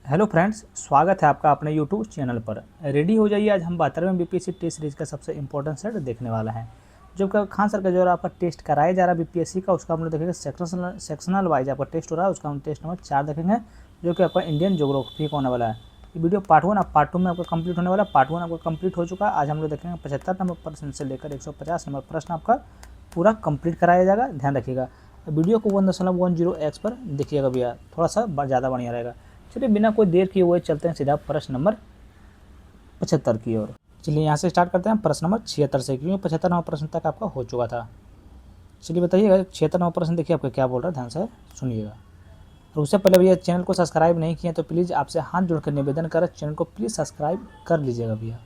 Hello friends, स्वागत है आपका अपने यूट्यूब चैनल पर। रेडी हो जाइए, आज हम 72वें बीपीएससी टेस्ट सीरीज का सबसे इंपॉर्टेंट सेट देखने वाला है। जो कि खान सर का जो आपका टेस्ट कराया जा रहा है बीपीएससी का, उसका हम लोग देखेंगे सेक्शनल वाइज आपका टेस्ट हो रहा है। उसका हम टेस्ट नंबर 4 देखेंगे, जो कि आपका इंडियन ज्योग्राफी का होने वाला है। ये वीडियो पार्ट 1 पार्ट 2 में आपका कंप्लीट होने वाला है। पार्ट 1 आपका कंप्लीट हो चुका है। आज हम लोग देखेंगे 75 नंबर प्रश्न से लेकर 150 नंबर प्रश्न आपका पूरा कंप्लीट कराया जाएगा। ध्यान रखिएगा, वीडियो को 1.10x पर देखिएगा भैया, थोड़ा सा ज़्यादा बढ़िया रहेगा। चलिए बिना कोई देर किए हुए चलते हैं सीधा प्रश्न नंबर 75 की ओर। चलिए यहाँ से स्टार्ट करते हैं प्रश्न नंबर 76 से, क्योंकि 75 नंबर प्रश्न तक आपका हो चुका था। चलिए बताइएगा 76 नंबर प्रश्न देखिए आपका क्या बोल रहा है, ध्यान से सुनिएगा। और उससे पहले भैया चैनल को सब्सक्राइब नहीं किया तो प्लीज़ आपसे हाथ जोड़कर निवेदन कर चैनल को प्लीज़ सब्सक्राइब कर लीजिएगा भैया,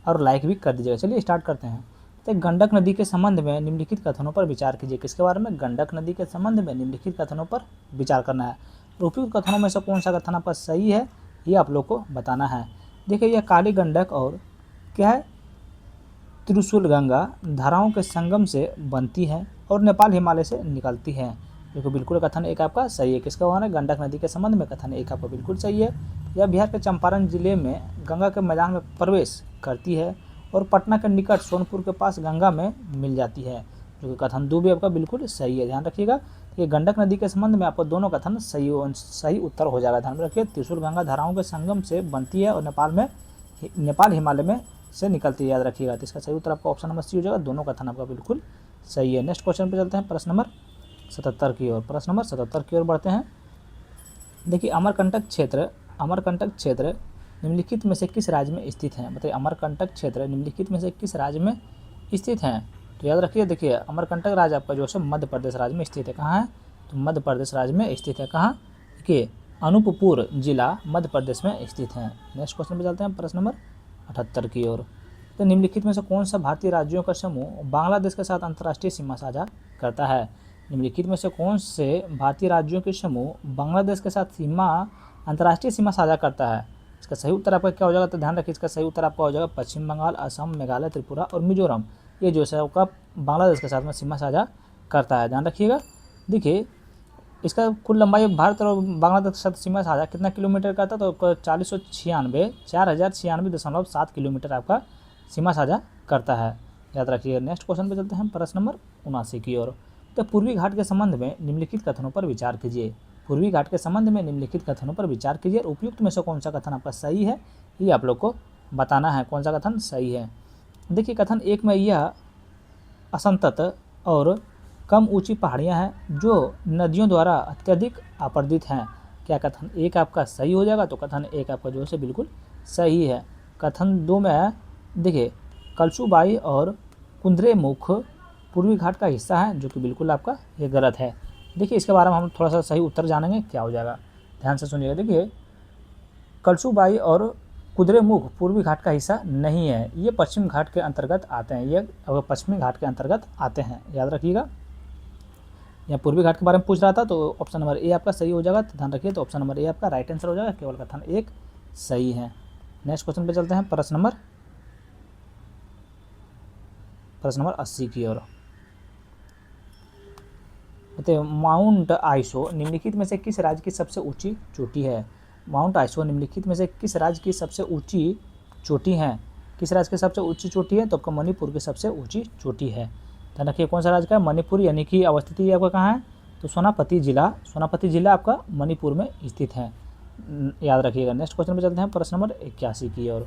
और लाइक भी कर दीजिएगा। चलिए स्टार्ट करते हैं। तो गंडक नदी के संबंध में निम्नलिखित कथनों पर विचार कीजिए। किसके बारे में? गंडक नदी के संबंध में निम्नलिखित कथनों पर विचार करना है। उपयुक्त कथनों में से कौन सा कथन आपका सही है, ये आप लोग को बताना है। देखिए, यह काली गंडक और क्या है, त्रिशूल गंगा धाराओं के संगम से बनती है और नेपाल हिमालय से निकलती है। देखो बिल्कुल कथन एक आपका सही है। किसका हुआ है? गंडक नदी के संबंध में कथन एक आपका बिल्कुल सही है। यह बिहार के चंपारण जिले में गंगा के मैदान में प्रवेश करती है और पटना के निकट सोनपुर के पास गंगा में मिल जाती है। जो कि कथन 2 भी आपका बिल्कुल सही है। ध्यान रखिएगा, ये गंडक नदी के संबंध में आपको दोनों कथन सही उत्तर हो जाएगा। ध्यान रखिए, त्रिशूल गंगा धाराओं के संगम से बनती है और नेपाल हिमालय में से निकलती है। याद रखिएगा, तो इसका सही उत्तर आपका ऑप्शन नंबर सी हो जाएगा। दोनों कथन आपका बिल्कुल सही है। नेक्स्ट क्वेश्चन पे चलते हैं प्रश्न नंबर 77 की ओर। प्रश्न नंबर 77 की ओर बढ़ते हैं। देखिए, अमरकंटक क्षेत्र निम्नलिखित में से किस राज्य में स्थित है? बताइए, अमरकंटक क्षेत्र निम्नलिखित में से किस राज्य में स्थित है? तो याद रखिए, देखिए अमरकंटक राज्य आपका जो है मध्य प्रदेश राज्य में स्थित है। कहाँ है? तो मध्य प्रदेश राज्य में स्थित है। कहाँ? देखिए, अनूपपुर जिला मध्य प्रदेश में स्थित है। नेक्स्ट क्वेश्चन पे चलते हैं प्रश्न नंबर 78 की ओर। तो निम्नलिखित में से कौन सा भारतीय राज्यों का समूह बांग्लादेश के साथ अंतर्राष्ट्रीय सीमा साझा करता है? निम्नलिखित में से कौन से भारतीय राज्यों के समूह बांग्लादेश के साथ अंतर्राष्ट्रीय सीमा साझा करता है? इसका सही उत्तर आपका क्या हो जाएगा? तो ध्यान रखिए, इसका सही उत्तर आपका हो जाएगा पश्चिम बंगाल, असम, मेघालय, त्रिपुरा और मिजोरम। ये जो है आपका बांग्लादेश के साथ में सीमा साझा करता है। ध्यान रखिएगा। देखिए, इसका कुल लंबाई भारत और बांग्लादेश के साथ सीमा साझा कितना किलोमीटर का था? तो 4,96,7 किलोमीटर आपका सीमा साझा करता है। याद रखिए। नेक्स्ट क्वेश्चन पे चलते हैं प्रश्न नंबर 79 की ओर। तो पूर्वी घाट के संबंध में निम्नलिखित कथनों पर विचार कीजिए। पूर्वी घाट के संबंध में निम्नलिखित कथनों पर विचार कीजिए। उपयुक्त में से कौन सा कथन आपका सही है, ये आप लोग को बताना है। कौन सा कथन सही है? देखिए, कथन 1 में यह असंतत और कम ऊंची पहाड़ियां हैं जो नदियों द्वारा अत्यधिक आवर्दित हैं। क्या कथन 1 आपका सही हो जाएगा? तो कथन 1 आपका जो है बिल्कुल सही है। कथन 2 में है, देखिए कलसुबाई और कुंद्रेमुख पूर्वी घाट का हिस्सा है, जो कि बिल्कुल आपका ये गलत है। देखिए, इसके बारे में हम थोड़ा सा सही उत्तर जानेंगे क्या हो जाएगा। ध्यान से सुनिएगा। देखिए, कलसुबाई और कुद्रेमुख पूर्वी घाट का हिस्सा नहीं है, ये पश्चिम घाट के अंतर्गत आते हैं। ये पश्चिमी घाट के अंतर्गत आते हैं। याद रखिएगा, यहाँ पूर्वी घाट के बारे में पूछ रहा था, तो ऑप्शन नंबर ए आपका सही हो जाएगा। तो ध्यान रखिए, तो ऑप्शन नंबर ए आपका राइट आंसर हो जाएगा। केवल कथन 1 सही है। नेक्स्ट क्वेश्चन पे चलते हैं प्रश्न नंबर 80 की ओर। बताइए, माउंट आइसो निम्नलिखित में से किस राज्य की सबसे ऊंची चोटी है? माउंट आइसो निम्नलिखित में से किस राज्य की सबसे ऊंची चोटी है? किस राज्य की सबसे ऊंची चोटी है? तो आपका मणिपुर की सबसे ऊंची चोटी है। ध्यान रखिए, कौन सा राज्य का है? मणिपुर, यानी कि अवस्थिति आपका कहाँ है? तो सोनापति जिला आपका मणिपुर में स्थित है। याद रखिएगा। नेक्स्ट क्वेश्चन पे चलते हैं प्रश्न नंबर 81 की ओर।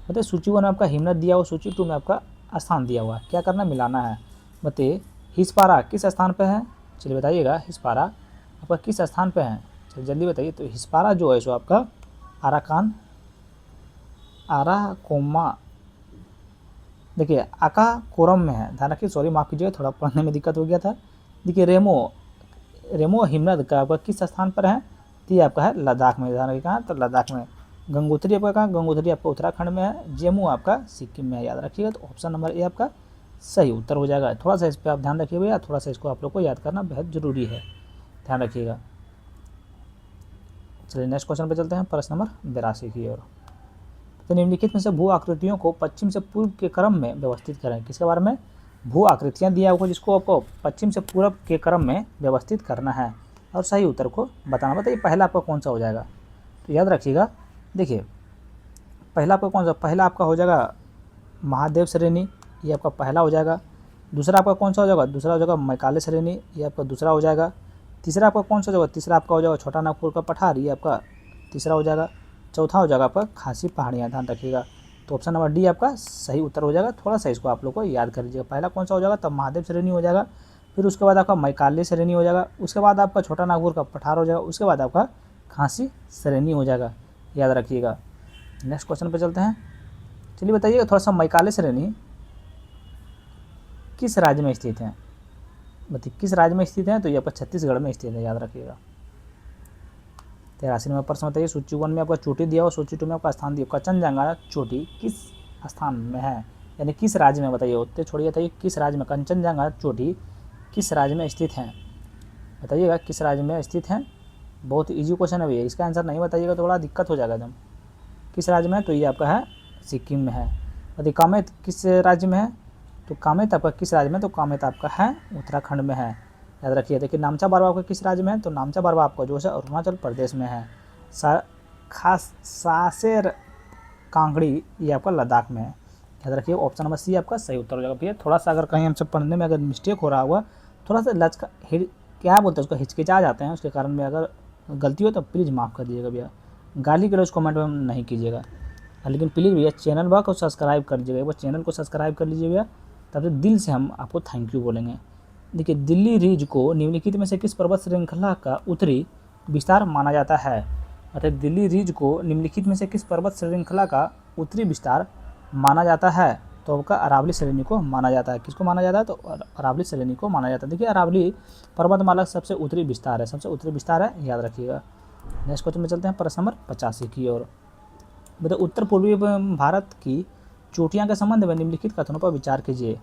बताइए, सूची 1 में आपका हिमनद दिया हुआ, सूची 2 में आपका स्थान दिया हुआ, क्या करना, मिलाना है। बताइए, हिस्पारा किस स्थान पर है? चलिए बताइएगा, हिस्पारा आपका किस स्थान पे है? चलिए जल्दी बताइए। तो हिस्पारा जो है सो आपका आराकोमा, देखिए आकाकोरम में है। ध्यान रखिए, सॉरी माफ़ कीजिएगा, थोड़ा पढ़ने में दिक्कत हो गया था। देखिए, रेमो हिमनद का आपका किस स्थान पर है? तो ये आपका है लद्दाख में। ध्यान रखिए, कहाँ? तो लद्दाख में। गंगोत्री आपका कहाँ? गंगोत्री आपका उत्तराखंड में है। जेमू आपका सिक्किम में है। याद रखिएगा, तो ऑप्शन नंबर ए आपका सही उत्तर हो जाएगा। थोड़ा सा इस पर आप ध्यान रखिए भैया, थोड़ा सा इसको आप लोग को याद करना बेहद जरूरी है। ध्यान रखिएगा। चलिए नेक्स्ट क्वेश्चन पे चलते हैं प्रश्न नंबर 82 की ओर। तो निम्नलिखित में से भू आकृतियों को पश्चिम से पूर्व के क्रम में व्यवस्थित करें। किसके बारे में? भू आकृतियाँ दिया हुआ, जिसको आपको पश्चिम से पूर्व के क्रम में व्यवस्थित करना है और सही उत्तर को बताना। बताइए, पहला आपका कौन सा हो जाएगा? तो याद रखिएगा, देखिए पहला आपका कौन सा, पहला आपका हो जाएगा महादेव श्रेणी, ये आपका पहला हो जाएगा। दूसरा आपका कौन सा हो जाएगा, दूसरा हो जाएगा मैकाले श्रेणी, ये आपका दूसरा हो जाएगा। तीसरा आपका कौन सा हो जाएगा, तीसरा आपका हो जाएगा छोटा नागपुर का पठार, ये आपका तीसरा हो जाएगा। चौथा हो जाएगा आपका खासी पहाड़ियाँ, ध्यान रखिएगा। तो ऑप्शन नंबर डी आपका सही उत्तर हो जाएगा। थोड़ा सा इसको आप लोग को याद कर लीजिएगा। पहला कौन सा हो जाएगा, तब महादेव श्रेणी हो जाएगा, फिर उसके बाद आपका मैकाले श्रेणी हो जाएगा, उसके बाद आपका छोटा नागपुर का पठार हो जाएगा, उसके बाद आपका खासी श्रेणी हो जाएगा, याद रखिएगा। नेक्स्ट क्वेश्चन पे चलते हैं। चलिए बताइएगा थोड़ा सा, मैकाले श्रेणी किस राज्य में स्थित है, बताइए किस राज्य में स्थित है। तो ये आपका छत्तीसगढ़ में स्थित है, याद रखिएगा। 83 नंबर प्रश्न बताइए, सूची 1 में आपका चोटी दिया और सूची 2 में आपका स्थान दिया, कंचनजंगा चोटी किस स्थान में है, यानी किस राज्य में, बताइए उत्तर छोड़िए, बताइए किस राज्य में कंचनजंगा चोटी किस राज्य में स्थित है, बताइएगा किस राज्य में स्थित है। बहुत इजी क्वेश्चन है भैया, इसका आंसर नहीं बताइएगा तो बड़ा दिक्कत हो जाएगा एकदम। किस राज्य में है, तो ये आपका है सिक्किम में है। बताइए कामेत किस राज्य में है, तो कामेत आपका किस राज्य में, तो कामेत आपका है उत्तराखंड में है, याद रखिए। देखिए नामचा बारवा आपका किस राज्य में है, तो नामचा बारवा आपका जो है अरुणाचल प्रदेश में है। खास सासेर कांगड़ी ये आपका लद्दाख में है, याद रखिए। ऑप्शन नंबर सी आपका सही उत्तर हो जाएगा। भैया थोड़ा सा अगर कहीं हमसे पढ़ने में अगर मिस्टेक हो रहा होगा, थोड़ा सा लचका क्या बोलते हैं उसको, हिचकिचा जाते हैं, उसके कारण में अगर गलती हो तो प्लीज़ माफ़ कर दीजिएगा भैया। गाली गलौज कमेंट में नहीं कीजिएगा, लेकिन प्लीज़ भैया चैनल को सब्सक्राइब कर लीजिएगा, वो चैनल को सब्सक्राइब कर लीजिए भैया, तब से दिल से हम आपको थैंक यू बोलेंगे। देखिए दिल्ली रिज को निम्नलिखित में से किस पर्वत श्रृंखला का उत्तरी विस्तार माना जाता है, अर्थात दिल्ली रिज को निम्नलिखित में से किस पर्वत श्रृंखला का उत्तरी विस्तार माना जाता है, तो आपका अरावली श्रेणी को माना जाता है। किसको माना जाता है, तो अरावली श्रेणी को माना जाता है। देखिए अरावली पर्वतमाला सबसे उत्तरी विस्तार है, सबसे उत्तरी विस्तार है, याद रखिएगा। नेक्स्ट क्वेश्चन में चलते हैं, प्रश्न नंबर 85 की ओर। बताइए उत्तर पूर्वी भारत की चोटियां के संबंध में निम्नलिखित कथनों पर विचार कीजिए।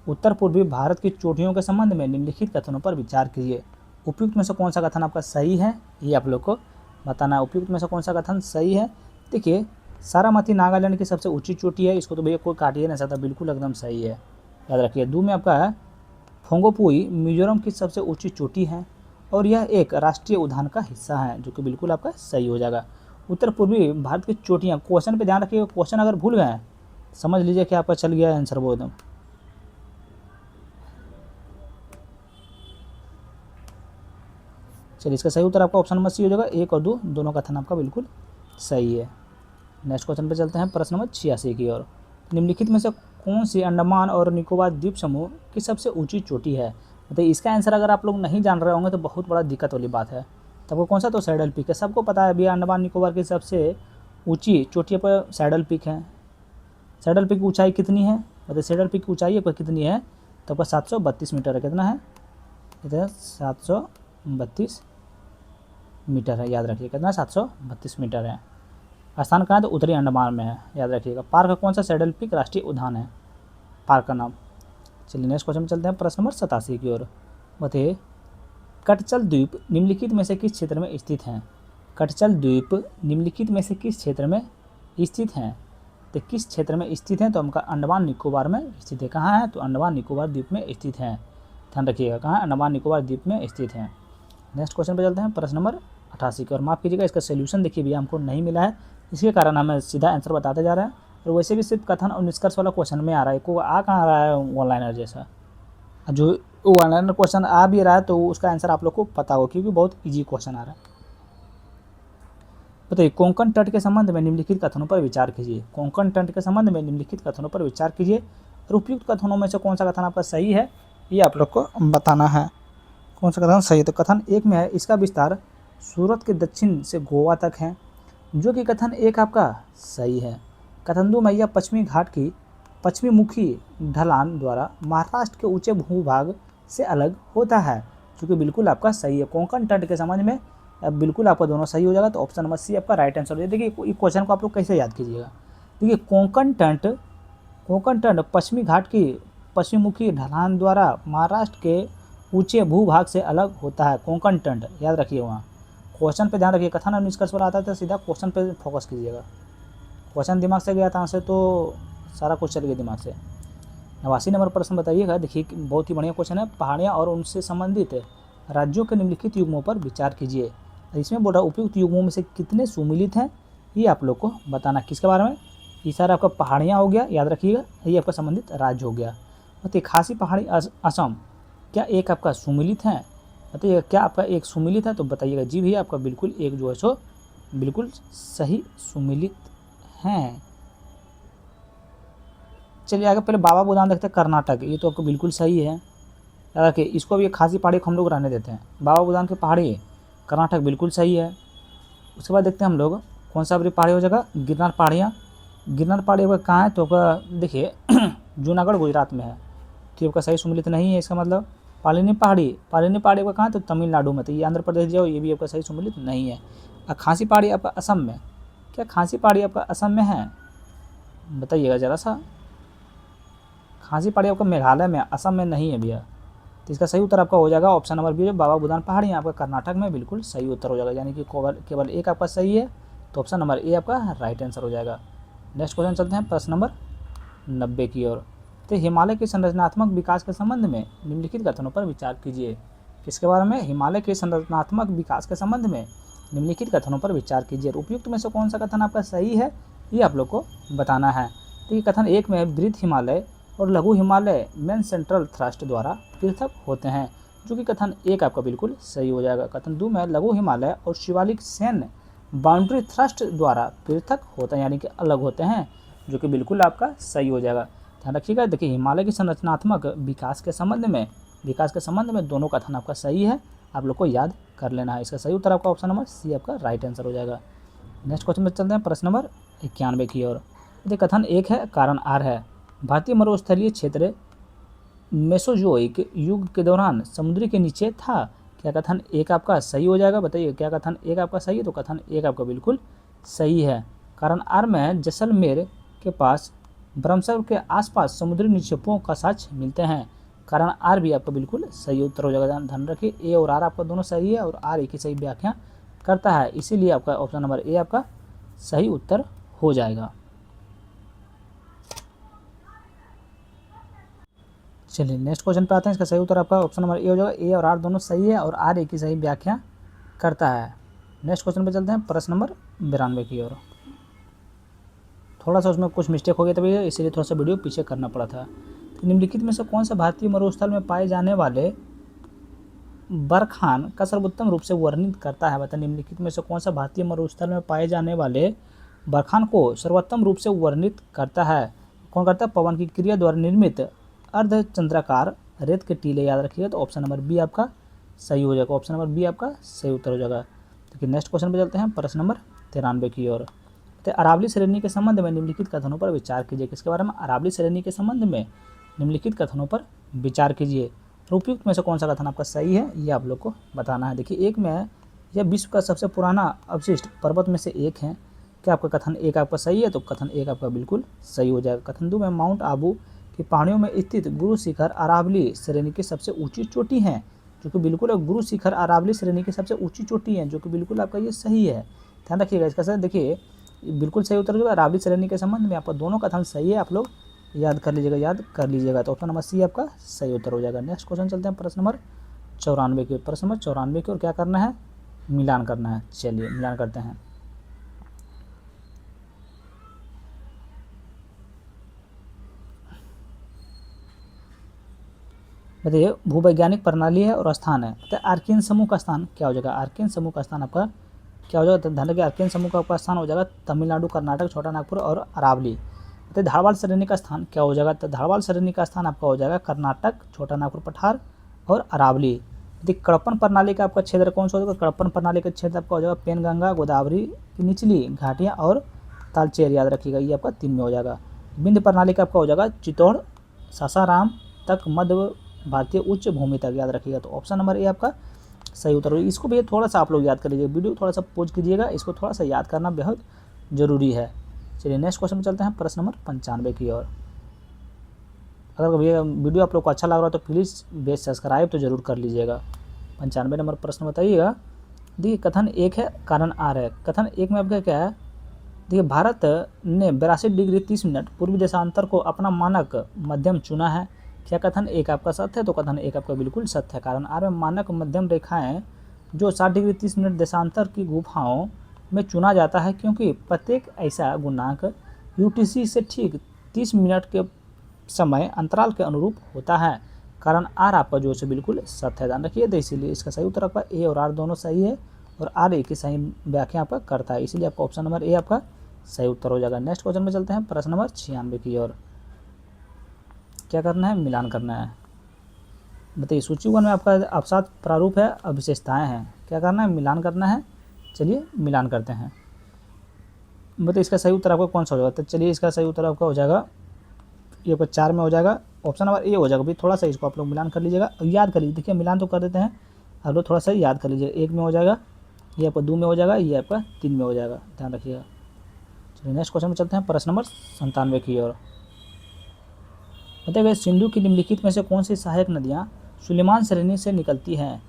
उत्तर पूर्वी भारत की चोटियों के संबंध में निम्नलिखित कथनों पर विचार कीजिए। उपयुक्त में से कौन सा कथन आपका सही है, ये आप लोग को बताना है। उपयुक्त में से कौन सा कथन सही है। देखिए सारामती नागालैंड की सबसे ऊंची चोटी है, इसको तो भैया कोई काटिए नहीं सकता, बिल्कुल एकदम सही है, याद रखिए। 2 में आपका है फोंगोपुई मिजोरम की सबसे ऊंची चोटी है और यह एक राष्ट्रीय उद्यान का हिस्सा है, जो कि बिल्कुल आपका सही हो जाएगा। उत्तर पूर्वी भारत की चोटियाँ, क्वेश्चन पे ध्यान रखिए, क्वेश्चन अगर भूल गए समझ लीजिए कि आपका चल गया आंसर वो एकदम। चलिए इसका सही उत्तर आपका ऑप्शन नंबर सी हो जाएगा। 1 और 2 दोनों कथन आपका बिल्कुल सही है। नेक्स्ट क्वेश्चन पे चलते हैं, प्रश्न नंबर 86 की ओर। निम्नलिखित में से कौन सी अंडमान और निकोबार द्वीप समूह की सबसे ऊंची चोटी है। बताइए इसका आंसर अगर आप लोग नहीं जान रहे होंगे तो बहुत बड़ा दिक्कत वाली बात है। तो आपको कौन सा, तो सैडल पीक है, सबको पता है भैया अंडमान निकोबार की सबसे ऊँची चोटी पर सैडल पीक है। सैडल पीक की ऊँचाई कितनी है, बताइए सैडल पीक की ऊँचाई पर कितनी है, तो आपका 732 मीटर है। कितना है, इधर 732 मीटर है, याद रखिए कितना, 732 मीटर है। स्थान कहाँ है, तो उत्तरी अंडमान में है, याद रखिएगा। पार्क कौन सा, सैडल पीक राष्ट्रीय उद्यान है पार्क का नाम। चलिए नेक्स्ट क्वेश्चन में चलते हैं, प्रश्न नंबर 87 की ओर। बताइए कटचल द्वीप निम्नलिखित में से किस क्षेत्र में स्थित हैं। कटचल द्वीप निम्नलिखित में से किस क्षेत्र में स्थित हैं, तो किस क्षेत्र में स्थित हैं, तो हमका अंडमान निकोबार में स्थित है। कहाँ है, तो अंडमान निकोबार द्वीप में स्थित हैं, ध्यान रखिएगा, कहाँ, अंडमान निकोबार द्वीप में स्थित हैं। नेक्स्ट क्वेश्चन पे चलते हैं, प्रश्न नंबर 88 की ओर। माफ़ कीजिएगा इसका सोल्यूशन देखिए भैया हमको नहीं मिला है, इसके कारण हमें सीधा आंसर बताते जा रहा है। और वैसे भी सिर्फ कथन और निष्कर्ष वाला क्वेश्चन में आ रहा है, को आ कहाँ रहा है वन लाइनर जैसा। जो वन लाइनर क्वेश्चन आ भी रहा है तो उसका आंसर आप लोग को पता हो, क्योंकि बहुत ईजी क्वेश्चन आ रहा है। बताइए कोंकण तट के संबंध में निम्नलिखित कथनों पर विचार कीजिए। कोंकण तट के संबंध में निम्नलिखित कथनों पर विचार कीजिए और उपयुक्त कथनों में से कौन सा कथन आपका सही है, ये आप लोग को बताना है। कौन सा कथन सही है, तो कथन 1 में है इसका विस्तार सूरत के दक्षिण से गोवा तक है, जो कि कथन 1 आपका सही है। कथन 2 में यह पश्चिमी घाट की पश्चिमी मुखी ढलान द्वारा महाराष्ट्र के ऊंचे भूभाग से अलग होता है, जो कि बिल्कुल आपका सही है। कोंकण तट के संबंध में बिल्कुल आपका दोनों सही हो जाएगा, तो ऑप्शन नंबर सी आपका राइट आंसर हो जाएगा। देखिए क्वेश्चन को आप लोग कैसे याद कीजिएगा। देखिए कोंकण तट पश्चिमी घाट की पश्चिमी मुखी ढलान द्वारा महाराष्ट्र के ऊंचे भूभाग से अलग होता है। कोंकण तट याद रखिए, वहाँ क्वेश्चन पे ध्यान रखिए, कथन और निष्कर्ष पर आता था, सीधा क्वेश्चन पे फोकस कीजिएगा। क्वेश्चन दिमाग से गया था से तो सारा कुछ चल गया दिमाग से। 89 नंबर प्रश्न बताइएगा। देखिए बहुत ही बढ़िया क्वेश्चन है। पहाड़ियाँ और उनसे संबंधित राज्यों के निम्नलिखित युग्मों पर विचार कीजिए। इसमें बोल रहा है उपयुक्त युग्मों में से कितने सुमिलित हैं, ये आप लोग को बताना। किसके बारे में? ये सारा आपका पहाड़ियाँ हो गया, याद रखिएगा, ये आपका संबंधित राज्य हो गया। बताइए खासी पहाड़ी असम क्या एक आपका सुमिलित है? बताइए क्या आपका एक सुमिलित है? तो बताइएगा जी भैया, आपका बिल्कुल एक जो है सो बिल्कुल सही सुमिलित हैं। चलिए आगे पहले बाबा बुदान देखते हैं, कर्नाटक, ये तो आपको बिल्कुल सही है। याद रखिए इसको भी खासी पहाड़ी को हम लोग रहने देते हैं। बाबा बुदान की पहाड़ी कर्नाटक बिल्कुल सही है। उसके बाद देखते हैं हम लोग कौन सा भी पहाड़ी हो जाएगा, गिरनार पहाड़ियाँ। गिरनार पहाड़ी आपका कहाँ है? तो आपका देखिए जूनागढ़ गुजरात में है, तो आपका सही सुमिलित नहीं है इसका मतलब। पालिनी पहाड़ी आपका कहाँ है? तो तमिलनाडु में, तो ये आंध्र प्रदेश जाओ, ये भी आपका सही सुमिलित नहीं है। और खासी पहाड़ी आपका असम में, क्या खासी पहाड़ी आपका असम में है? बताइएगा ज़रा सा। खासी पहाड़ी आपका मेघालय में, असम में नहीं है भैया। तो इसका सही उत्तर आपका हो जाएगा ऑप्शन नंबर बी, बाबा बुदान पहाड़ी आपका कर्नाटक में बिल्कुल सही उत्तर हो जाएगा, यानी कि केवल एक आपका सही है, तो ऑप्शन नंबर ए आपका राइट आंसर हो जाएगा। नेक्स्ट क्वेश्चन चलते हैं प्रश्न नंबर 90 की ओर। तो हिमालय के संरचनात्मक विकास के संबंध में निम्नलिखित कथनों पर विचार कीजिए। किसके बारे में? हिमालय के संरचनात्मक विकास के संबंध में निम्नलिखित कथनों पर विचार कीजिए। उपयुक्त में से कौन सा कथन आपका सही है, ये आप लोग को बताना है। तो ये कथन एक में वृहद हिमालय और लघु हिमालय मेन सेंट्रल थ्रस्ट द्वारा पृथक होते हैं, जो कि कथन एक आपका बिल्कुल सही हो जाएगा। कथन दो में लघु हिमालय और शिवालिक सैन्य बाउंड्री थ्रस्ट द्वारा पृथक होते हैं, यानी कि अलग होते हैं, जो कि बिल्कुल आपका सही हो जाएगा। ध्यान रखिएगा, देखिए हिमालय की संरचनात्मक विकास के संबंध में दोनों कथन आपका सही है, आप लोग को याद कर लेना है। इसका सही उत्तर आपका ऑप्शन नंबर सी आपका राइट आंसर हो जाएगा। नेक्स्ट क्वेश्चन में चलते हैं प्रश्न नंबर 91 की ओर। देखिए कथन एक है, कारण आर है, भारतीय मरुस्थलीय क्षेत्र मेसोजोइक युग के दौरान समुद्री के नीचे था। क्या कथन एक आपका सही हो जाएगा? बताइए क्या कथन एक आपका सही है? तो कथन एक आपका बिल्कुल सही है। कारण आर में जैसलमेर के पास ब्रह्मसर के आसपास समुद्री निक्षेपों का साक्ष्य मिलते हैं। कारण आर भी आपका बिल्कुल सही उत्तर हो जाएगा। ध्यान रखिए ए और आर आपका दोनों सही है और आर एक ही सही व्याख्या करता है, इसीलिए आपका ऑप्शन नंबर ए आपका सही उत्तर हो जाएगा। चलिए नेक्स्ट क्वेश्चन पे आते हैं। इसका सही उत्तर आपका ऑप्शन नंबर ए हो जाएगा। ए और आर दोनों सही है और आर एक ही सही व्याख्या करता है। नेक्स्ट क्वेश्चन पे चलते हैं प्रश्न नंबर 92 की ओर। थोड़ा सा उसमें कुछ मिस्टेक हो गया था भैया, इसीलिए थोड़ा सा वीडियो पीछे करना पड़ा था। तो निम्नलिखित में से कौन सा भारतीय मरुस्थल में पाए जाने वाले बरखान का सर्वोत्तम रूप से वर्णित करता है? बता निम्नलिखित में से कौन सा भारतीय मरुस्थल में पाए जाने वाले बरखान को सर्वोत्तम रूप से वर्णित करता है? कौन करता है? पवन की क्रिया द्वारा निर्मित अर्धचंद्राकार रेत के टीले, याद रखिएगा, तो ऑप्शन नंबर बी आपका सही हो जाएगा। ऑप्शन नंबर बी आपका सही उत्तर हो जाएगा। देखिए नेक्स्ट क्वेश्चन पे चलते हैं प्रश्न नंबर 93 की ओर। तो अरावली श्रेणी के संबंध में निम्नलिखित कथनों पर विचार कीजिए। किसके बारे में? अरावली श्रेणी के संबंध में निम्नलिखित कथनों पर विचार कीजिए। उपयुक्त में से कौन सा कथन आपका सही है, ये आप लोग को बताना है। देखिए एक में यह विश्व का सबसे पुराना अवशिष्ट पर्वत में से एक है। क्या आपका कथन एक आपका सही है? तो कथन एक आपका बिल्कुल सही हो जाएगा। कथन दो में माउंट आबू की पहाड़ियों में स्थित गुरु शिखर अरावली श्रेणी की सबसे ऊंची चोटी है, जो कि बिल्कुल गुरु शिखर अरावली श्रेणी की सबसे ऊंची चोटी है, जो कि बिल्कुल आपका ये सही है। ध्यान रखिएगा इसका सर, देखिए बिल्कुल सही उत्तर जो है अरावली श्रेणी के संबंध में आपका दोनों कथन सही है, आप लोग याद कर लीजिएगा। तो ऑप्शन नंबर सी आपका सही उत्तर हो जाएगा। नेक्स्ट क्वेश्चन चलते हैं प्रश्न नंबर 94 की ओर। प्रश्न नंबर 94 की ओर क्या करना है? मिलान करना है। चलिए मिलान करते हैं। बताइए भूवैज्ञानिक प्रणाली है और स्थान है, तो आर्कियन समूह का स्थान क्या हो जाएगा? आर्कियन समूह का स्थान आपका क्या हो जाएगा? ध्यान रखिए आर्कियन समूह का आपका स्थान हो जाएगा तमिलनाडु, कर्नाटक, छोटा नागपुर और अरावली। तो धारवाड़ श्रेणी का स्थान क्या हो जाएगा? तो धारवाड़ श्रेणी का स्थान आपका हो जाएगा कर्नाटक, छोटा नागपुर, पठार और अरावली। यदि कडप्पन प्रणाली का आपका क्षेत्र कौन सा हो जाएगा? कडप्पन प्रणाली का क्षेत्र आपका हो जाएगा पेनगंगा, गोदावरी की निचली घाटियाँ और तालचेर, याद रखिएगा, ये आपका 3 में हो जाएगा। विंध्य प्रणाली का आपका हो जाएगा चित्तौड़, सासाराम तक मध्य भारतीय उच्च भूमि तक, याद रखिएगा। तो ऑप्शन नंबर ए आपका सही उत्तर होगा। इसको भी थोड़ा सा आप लोग याद कर लीजिए, वीडियो थोड़ा सा पॉज कीजिएगा, इसको थोड़ा सा याद करना बेहद जरूरी है। चलिए नेक्स्ट क्वेश्चन में चलते हैं प्रश्न नंबर 95 की ओर। अगर ये वीडियो आप लोग को अच्छा लग रहा है तो प्लीज़ बेस सब्सक्राइब तो जरूर कर लीजिएगा। 95 नंबर प्रश्न बताइएगा। देखिए कथन एक है, कारण आर है। कथन एक में आपका क्या है? देखिए भारत ने 82 डिग्री 30 मिनट पूर्वी देशांतर को अपना मानक मध्यम चुना है। क्या कथन एक आपका सत्य है? तो कथन एक आपका बिल्कुल सत्य है। कारण आर में मानक मध्यम रेखाएं जो 60 डिग्री 30 मिनट देशांतर की गुफाओं में चुना जाता है, क्योंकि प्रत्येक ऐसा गुणांक यूटीसी से ठीक 30 मिनट के समय अंतराल के अनुरूप होता है। कारण आर आपका जो है बिल्कुल सत्य है, ध्यान रखिए। तो इसीलिए इसका सही उत्तर आपका ए और आर दोनों सही है, और आर ए की सही व्याख्या आपका करता है, इसीलिए आपका ऑप्शन नंबर ए आपका सही उत्तर हो जाएगा। नेक्स्ट क्वेश्चन में चलते हैं प्रश्न नंबर 96 की ओर। क्या करना है, मिलान करना है। बताइए, सूची 1 में आपका अवसाद प्रारूप है, विशेषताएं हैं। क्या करना है, मिलान करना है। चलिए मिलान करते हैं। बताइए इसका सही उत्तर आपका कौन सा हो जाएगा। तो चलिए इसका सही उत्तर आपका हो जाएगा, ये आपका 4 में हो जाएगा, ऑप्शन नंबर ए हो जाएगा। भाई थोड़ा सा इसको आप लोग मिलान कर लीजिएगा, याद कर लीजिए। देखिए मिलान तो कर देते हैं, आप लोग थोड़ा सा याद कर लीजिए। 1 में हो जाएगा, ये आपका 2 में हो जाएगा, ये आपका 3 में हो जाएगा, ध्यान रखिएगा। चलिए नेक्स्ट क्वेश्चन में चलते हैं प्रश्न नंबर 97 की ओर। बताइएगा, सिंधु की निम्नलिखित में से कौन सी सहायक नदियाँ सुलेमान श्रेणी से निकलती हैं।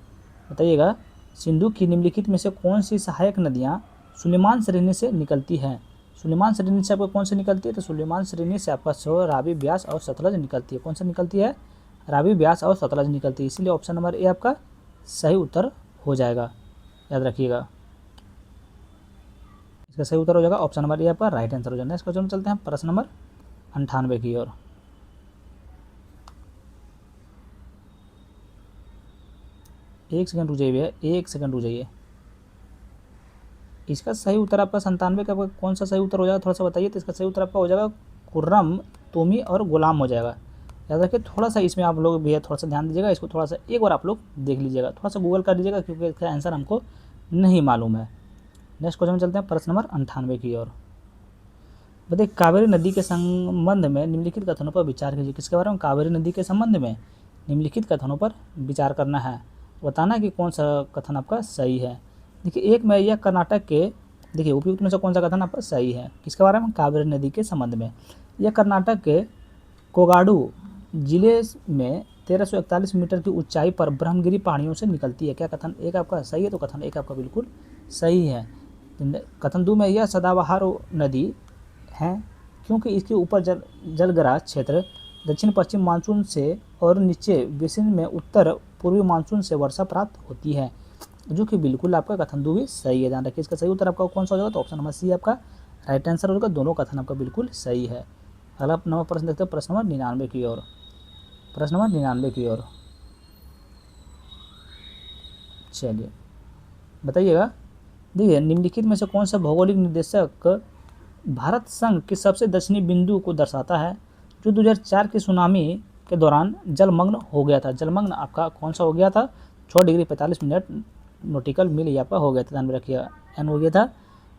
बताइएगा, सिंधु की निम्नलिखित में से कौन सी सहायक नदियाँ सुलेमान श्रेणी से निकलती हैं। सुलेमान श्रेणी से आपको कौन सी निकलती है, तो सुलेमान श्रेणी से आपका रावी, ब्यास और सतलज निकलती है। कौन सा निकलती है, रावी, ब्यास और सतलज निकलती है, इसीलिए ऑप्शन नंबर ए आपका सही उत्तर हो जाएगा, याद रखिएगा। इसका सही उत्तर हो जाएगा ऑप्शन नंबर ए आपका राइट आंसर हो जाएगा। नेक्स्ट क्वेश्चन में चलते हैं प्रश्न नंबर 98 की ओर। एक सेकंड रुक जाइए भैया, एक सेकंड रुक जाइए। इसका सही उत्तर आपका 97 का कौन सा सही उत्तर हो जाएगा, थोड़ा सा बताइए। तो इसका सही उत्तर आपका हो जाएगा खुर्रम, तोमी और गुलाम हो जाएगा, याद रखिए। थोड़ा सा इसमें आप लोग भैया थोड़ा सा ध्यान दीजिएगा, इसको थोड़ा सा एक बार आप लोग देख लीजिएगा, थोड़ा सा गूगल कर लीजिएगा, क्योंकि इसका आंसर हमको नहीं मालूम है। नेक्स्ट क्वेश्चन में चलते हैं प्रश्न नंबर 98 की ओर। बताइए, कावेरी नदी के संबंध में निम्नलिखित कथनों पर विचार कीजिए। किसके बारे में, कावेरी नदी के संबंध में निम्नलिखित कथनों पर विचार करना है, बताना कि कौन सा कथन आपका सही है। देखिए, एक में यह कर्नाटक के, देखिए उपयुक्त में से कौन सा कथन आपका सही है, किसके बारे में, कावेरी नदी के संबंध में। यह कर्नाटक के कोगाडू जिले में 1341 मीटर की ऊंचाई पर ब्रह्मगिरी पहाड़ियों से निकलती है। क्या कथन एक आपका सही है, तो कथन एक आपका बिल्कुल सही है। कथन 2 में यह सदाबहार नदी है, क्योंकि इसके ऊपर जलग्रास क्षेत्र दक्षिण पश्चिम मानसून से और नीचे बेसिन में उत्तर पूर्वी मानसून से वर्षा प्राप्त होती है, जो कि बिल्कुल आपका कथन 2 भी सही है, ध्यान रखिए। इसका सही उत्तर आपका कौन सा हो जाएगा, तो ऑप्शन नंबर सी आपका राइट आंसर होगा, दोनों कथन आपका बिल्कुल सही है। अगला नंबर प्रश्न देखते हैं प्रश्न नंबर 99 की ओर। प्रश्न नंबर 99 की ओर चलिए बताइएगा। देखिए, निम्नलिखित में से कौन सा भौगोलिक निर्देशक भारत संघ के सबसे दक्षिणी बिंदु को दर्शाता है, जो 2004 की सुनामी के दौरान जलमग्न हो गया था। जलमग्न आपका कौन सा हो गया था, 6 डिग्री 45 मिनट नॉटिकल मील ये आपका हो गया था, ध्यान में रखिएगा, एन हो गया था।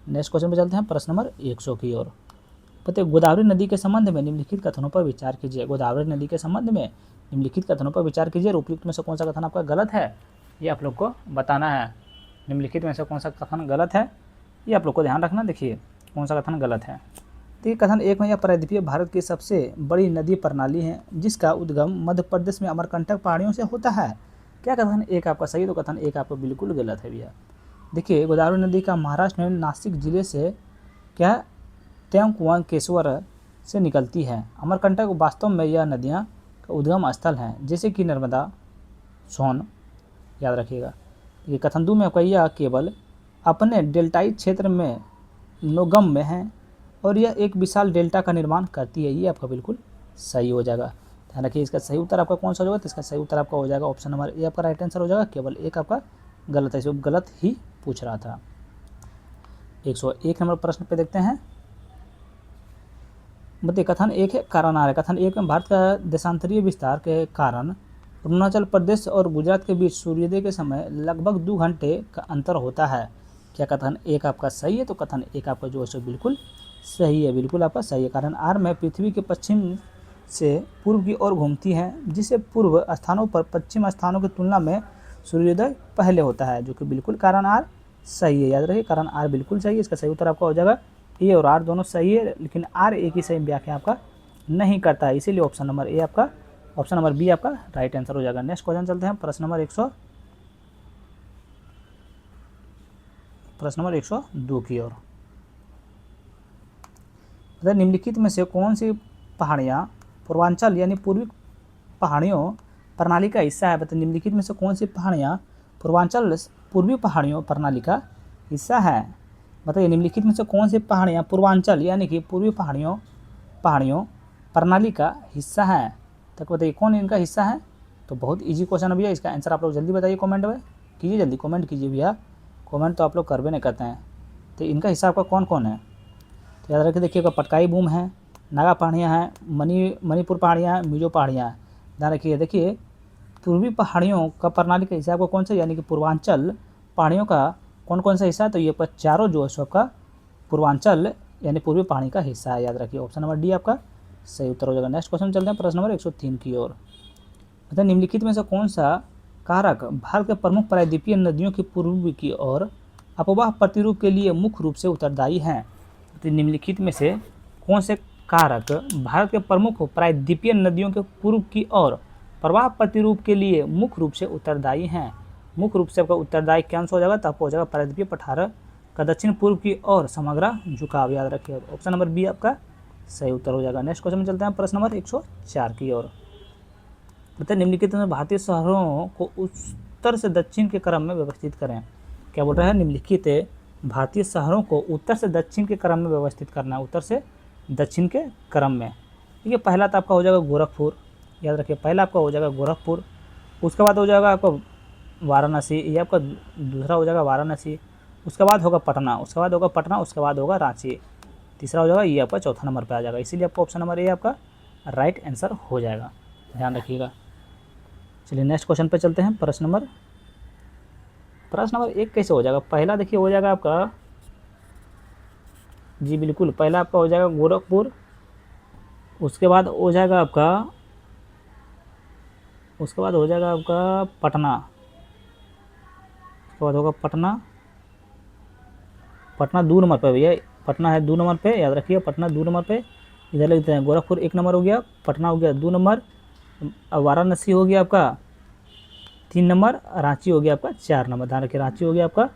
नेक्स्ट क्वेश्चन पे चलते हैं प्रश्न नंबर 100 की ओर। बताइए, गोदावरी नदी के संबंध में निम्नलिखित कथनों पर विचार कीजिए। गोदावरी नदी के संबंध में निम्नलिखित कथनों पर विचार कीजिए, उपयुक्त में से कौन सा कथन आपका गलत है, ये आप लोग को बताना है। निम्नलिखित में से कौन सा कथन गलत है, ये आप लोग को ध्यान रखना। देखिए कौन सा कथन गलत है। देखिए, कथन 1 में यह प्रायद्वीपीय भारत की सबसे बड़ी नदी प्रणाली है, जिसका उद्गम मध्य प्रदेश में अमरकंटक पहाड़ियों से होता है। क्या कथन एक आपका सही, तो कथन एक आपका बिल्कुल गलत है भैया। देखिए, गोदावरी नदी का महाराष्ट्र में नासिक जिले से क्या त्र्यंबकेश्वर से निकलती है। अमरकंटक वास्तव में यह नदियाँ का उद्गम स्थल हैं, जैसे कि नर्मदा, सोन, याद रखिएगा। ये कथन 2 में आपका यह केवल अपने डेल्टाई क्षेत्र में नोगम में है, और यह एक विशाल डेल्टा का निर्माण करती है, ये आपका बिल्कुल सही हो जाएगा, ध्यान रखिए। इसका सही उत्तर आपका कौन सा होगा, तो इसका सही उत्तर आपका हो जाएगा ऑप्शन नंबर ए आपका राइट आंसर हो जाएगा। केवल एक आपका गलत है, इसको गलत ही पूछ रहा था। 101 नंबर प्रश्न पे देखते हैं। बताइए, कथन 1 है कारण आ रहा है। कथन 1 में भारत का देशांतरीय विस्तार के कारण अरुणाचल प्रदेश और गुजरात के बीच सूर्योदय के समय लगभग 2 घंटे का अंतर होता है। क्या कथन 1 आपका सही है, तो कथन 1 आपका जो है बिल्कुल सही है, बिल्कुल आपका सही है। कारण आर में पृथ्वी के पश्चिम से पूर्व की ओर घूमती है, जिससे पूर्व स्थानों पर पश्चिम स्थानों की तुलना में सूर्योदय पहले होता है, जो कि बिल्कुल कारण आर सही है, याद रखिए। कारण आर बिल्कुल सही है, इसका सही उत्तर आपका हो जाएगा। ए और आर दोनों सही है, लेकिन आर ए की सही व्याख्या आपका नहीं करता है, इसीलिए ऑप्शन नंबर ए आपका, ऑप्शन नंबर बी आपका राइट आंसर हो जाएगा। नेक्स्ट क्वेश्चन चलते हैं प्रश्न नंबर 102 की ओर। निम्नलिखित में से कौन सी पहाड़ियाँ पूर्वांचल यानी पूर्वी पहाड़ियों प्रणाली का हिस्सा है। बताइए, निम्नलिखित में से कौन सी पहाड़ियाँ पूर्वांचल पूर्वी पहाड़ियों प्रणाली का हिस्सा है। बताइए निम्नलिखित में से कौन सी पहाड़ियाँ पूर्वांचल यानी कि पूर्वी पहाड़ियों पहाड़ियों प्रणाली का हिस्सा है। तो बताइए कौन इनका हिस्सा है। तो बहुत इजी क्वेश्चन है भैया, इसका आंसर आप लोग जल्दी बताइए, कमेंट में कीजिए, जल्दी कमेंट कीजिए भैया, कमेंट तो आप लोग करवे नहीं करते हैं। तो इनका हिस्सा आपका कौन कौन है। तो याद रखिए, देखिएगा पटकाई भूमि है, नागा पहाड़ियाँ हैं, मणिपुर पहाड़ियाँ हैं, मिजो पहाड़ियाँ हैं। ध्यान रखिए, देखिए पूर्वी पहाड़ियों का प्रणाली का हिस्सा आपको कौन सा, यानी कि पूर्वांचल पहाड़ियों का कौन कौन सा हिस्सा है। तो ये पर चारों जो है आपका पूर्वांचल यानी पूर्वी पहाड़ी का हिस्सा है। याद रखिए ऑप्शन नंबर डी आपका सही उत्तर हो जाएगा। नेक्स्ट क्वेश्चन चलते हैं प्रश्न नंबर 103 की ओर। मतलब निम्नलिखित में से कौन सा कारक भारत के प्रमुख प्रायद्वीपीय नदियों की पूर्व की ओर अपवाह प्रतिरूप के लिए मुख्य रूप से उत्तरदायी हैं। तो निम्नलिखित में से कौन से कारक भारत के प्रमुख प्रायद्वीपीय नदियों के पूर्व की ओर प्रवाह प्रतिरूप के लिए मुख्य रूप से उत्तरदायी हैं। मुख्य रूप से आपका उत्तरदायी क्या हो जाएगा, तो आपको हो जाएगा प्रायद्वीपीय पठार का दक्षिण पूर्व की ओर समग्र झुकाव। याद रखिए ऑप्शन नंबर बी आपका सही उत्तर हो जाएगा। नेक्स्ट क्वेश्चन में चलते हैं प्रश्न नंबर 104 की ओर। बताइए निम्नलिखित में भारतीय शहरों को उत्तर से दक्षिण के क्रम में व्यवस्थित करें। क्या बोल रहा है, निम्नलिखित भारतीय शहरों को उत्तर से दक्षिण के क्रम में व्यवस्थित करना है, उत्तर से दक्षिण के क्रम में। ठीक है, पहला तो आपका हो जाएगा गोरखपुर। याद रखिए पहला आपका हो जाएगा गोरखपुर, उसके बाद हो जाएगा आपका वाराणसी, ये आपका दूसरा हो जाएगा वाराणसी, उसके बाद होगा पटना, उसके बाद होगा पटना, उसके बाद होगा रांची, तीसरा हो जाएगा ये आपका चौथा नंबर पे आ जाएगा। इसीलिए आपका ऑप्शन नंबर ए आपका राइट आंसर हो जाएगा, ध्यान रखिएगा। चलिए नेक्स्ट क्वेश्चन पे चलते हैं। प्रश्न नंबर 1 कैसे हो जाएगा। पहला देखिए हो जाएगा आपका, जी बिल्कुल पहला आपका हो जाएगा गोरखपुर, उसके बाद हो जाएगा आपका पटना, उसके बाद होगा पटना 2 नंबर पे भैया, पटना है 2 नंबर पे, याद रखिए पटना 2 नंबर पे। इधर लिखते हैं गोरखपुर 1 नंबर हो गया, पटना हो गया 2 नंबर, वाराणसी हो गया आपका 3 नंबर, रांची हो गया आपका 4 नंबर। ध्यान रखिए रांची हो गया आपका